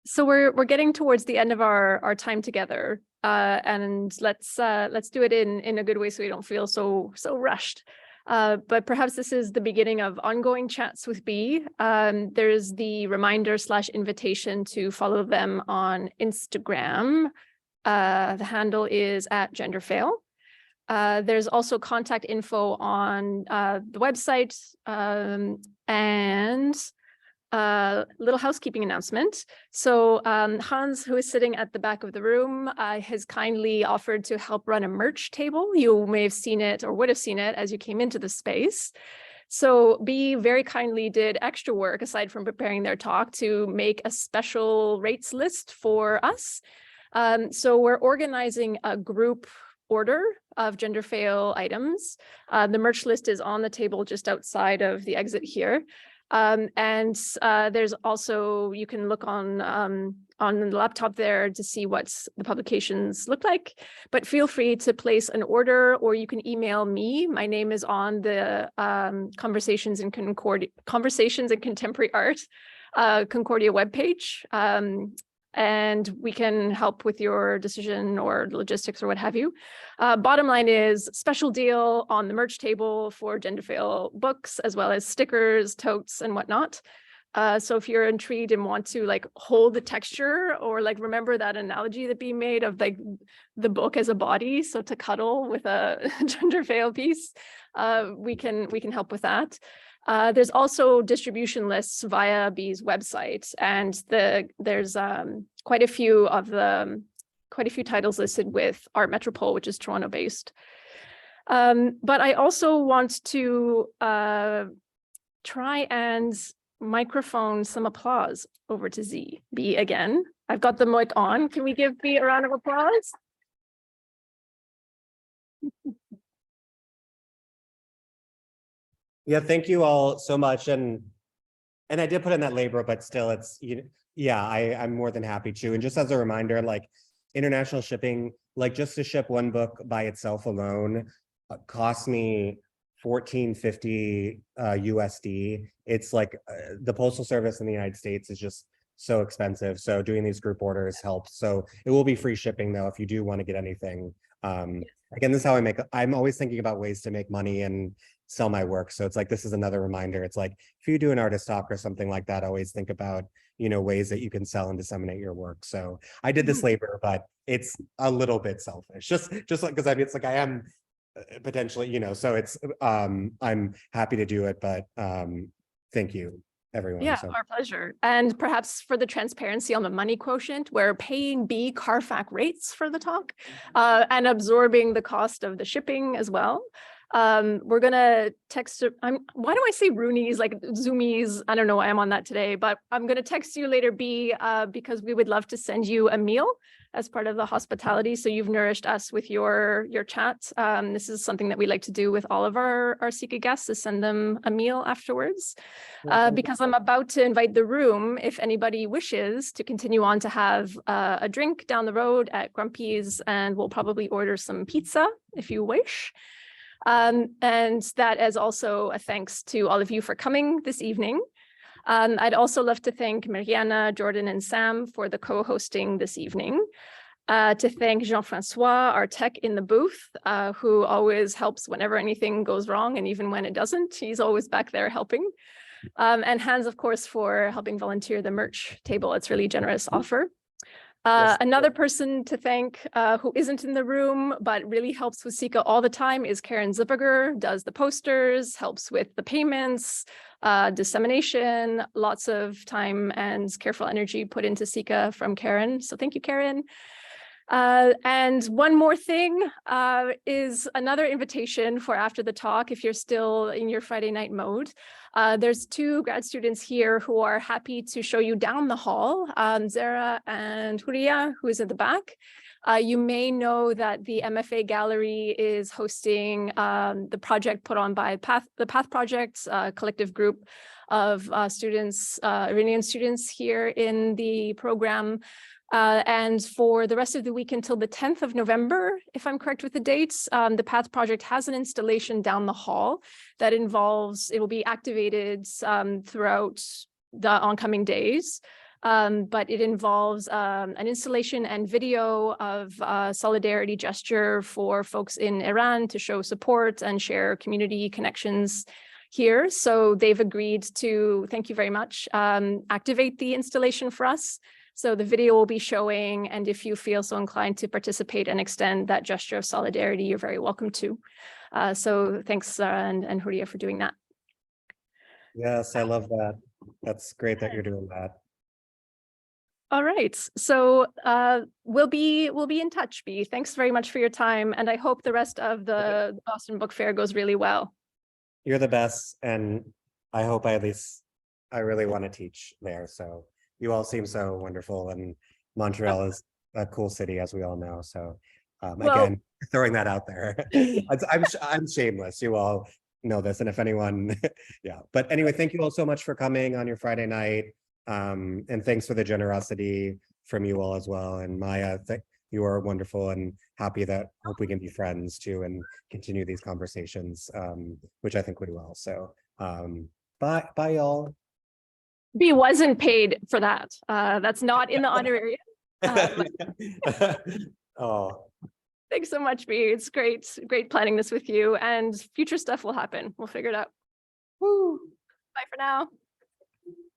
So we're getting towards the end of our time together, and let's do it in a good way so we don't feel so rushed. But perhaps this is the beginning of ongoing chats with Be. There's the reminder / invitation to follow them on Instagram. The handle is @GenderFail. There's also contact info on the website, and little housekeeping announcement. So Hans, who is sitting at the back of the room, has kindly offered to help run a merch table. You may have seen it or would have seen it as you came into the space. So Be very kindly did extra work aside from preparing their talk to make a special rates list for us. So we're organizing a group order of GenderFail items. The merch list is on the table just outside of the exit here. And there's also, you can look on the laptop there to see what the publications look like, but feel free to place an order, or you can email me. My name is on the Conversations in Contemporary Art Concordia webpage. And we can help with your decision or logistics or what have you. Bottom line is special deal on the merch table for GenderFail books, as well as stickers, totes, and whatnot. So if you're intrigued and want to like hold the texture, or like remember that analogy that Be made of like the book as a body, so to cuddle with a GenderFail piece, we can help with that. There's also distribution lists via Be's website, and there's quite a few titles listed with Art Metropole, which is Toronto based. But I also want to try and microphone some applause over to Be again. I've got the mic on. Can we give Be a round of applause? Yeah, thank you all so much. And I did put in that labor, but still it's, yeah, I'm more than happy to. And just as a reminder, like international shipping, like just to ship one book by itself alone cost me $14.50 USD. It's like the postal service in the United States is just so expensive. So doing these group orders helps. So it will be free shipping though, if you do want to get anything. Again, this is how I'm always thinking about ways to make money and sell my work. So it's like, this is another reminder. It's like, if you do an artist talk or something like that, always think about, ways that you can sell and disseminate your work. So I did this labor, but it's a little bit selfish, just like, because it's like, I am potentially, so it's, I'm happy to do it, but thank you, everyone. Yeah, So. our pleasure. And perhaps for the transparency on the money quotient, we're paying Be Carfax rates for the talk and absorbing the cost of the shipping as well. We're gonna text, why do I say Roonies, like Zoomies? I don't know why I'm on that today, but I'm gonna text you later, B, because we would love to send you a meal as part of the hospitality. So you've nourished us with your chat. This is something that we like to do with all of our Seeka guests, is send them a meal afterwards. Because I'm about to invite the room, if anybody wishes to continue on to have a drink down the road at Grumpy's, and we'll probably order some pizza if you wish. And that is also a thanks to all of you for coming this evening. I'd also love to thank Mariana, Jordan, and Sam for the co-hosting this evening. To thank Jean-Francois, our tech in the booth, who always helps whenever anything goes wrong, and even when it doesn't, he's always back there helping. And Hans, of course, for helping volunteer the merch table. It's really generous offer. Yes. Another person to thank who isn't in the room, but really helps with Seeka all the time is Karen Zipperger, does the posters, helps with the payments, dissemination, lots of time and careful energy put into Seeka from Karen. So thank you, Karen. And one more thing is another invitation for after the talk, if you're still in your Friday night mode. There's 2 grad students here who are happy to show you down the hall, Zara and Huria, who is at the back. You may know that the MFA Gallery is hosting the project put on by the Path Project, a collective group of students, Iranian students here in the program. And for the rest of the week until the 10th of November, if I'm correct with the dates, the Path Project has an installation down the hall that involves, it will be activated throughout the oncoming days. But it involves an installation and video of solidarity gesture for folks in Iran to show support and share community connections here. So they've agreed to, thank you very much, activate the installation for us. So the video will be showing, and if you feel so inclined to participate and extend that gesture of solidarity, you're very welcome to. So thanks, Sarah and Huria, for doing that. Yes, I love that. That's great that you're doing that. All right, so we'll be in touch, B. Thanks very much for your time, and I hope the rest of the Boston Book Fair goes really well. You're the best, and I hope I really want to teach there. So you all seem so wonderful, and Montreal is a cool city, as we all know. So again, throwing that out there. I'm shameless. You all know this, and if anyone, yeah. But anyway, thank you all so much for coming on your Friday night. And thanks for the generosity from you all as well. And Maya, you are wonderful, and hope we can be friends too and continue these conversations, which I think we will. So bye y'all. B wasn't paid for that. That's not in the honorarium. Oh, thanks so much, B. It's great planning this with you, and future stuff will happen. We'll figure it out. Woo. Bye for now.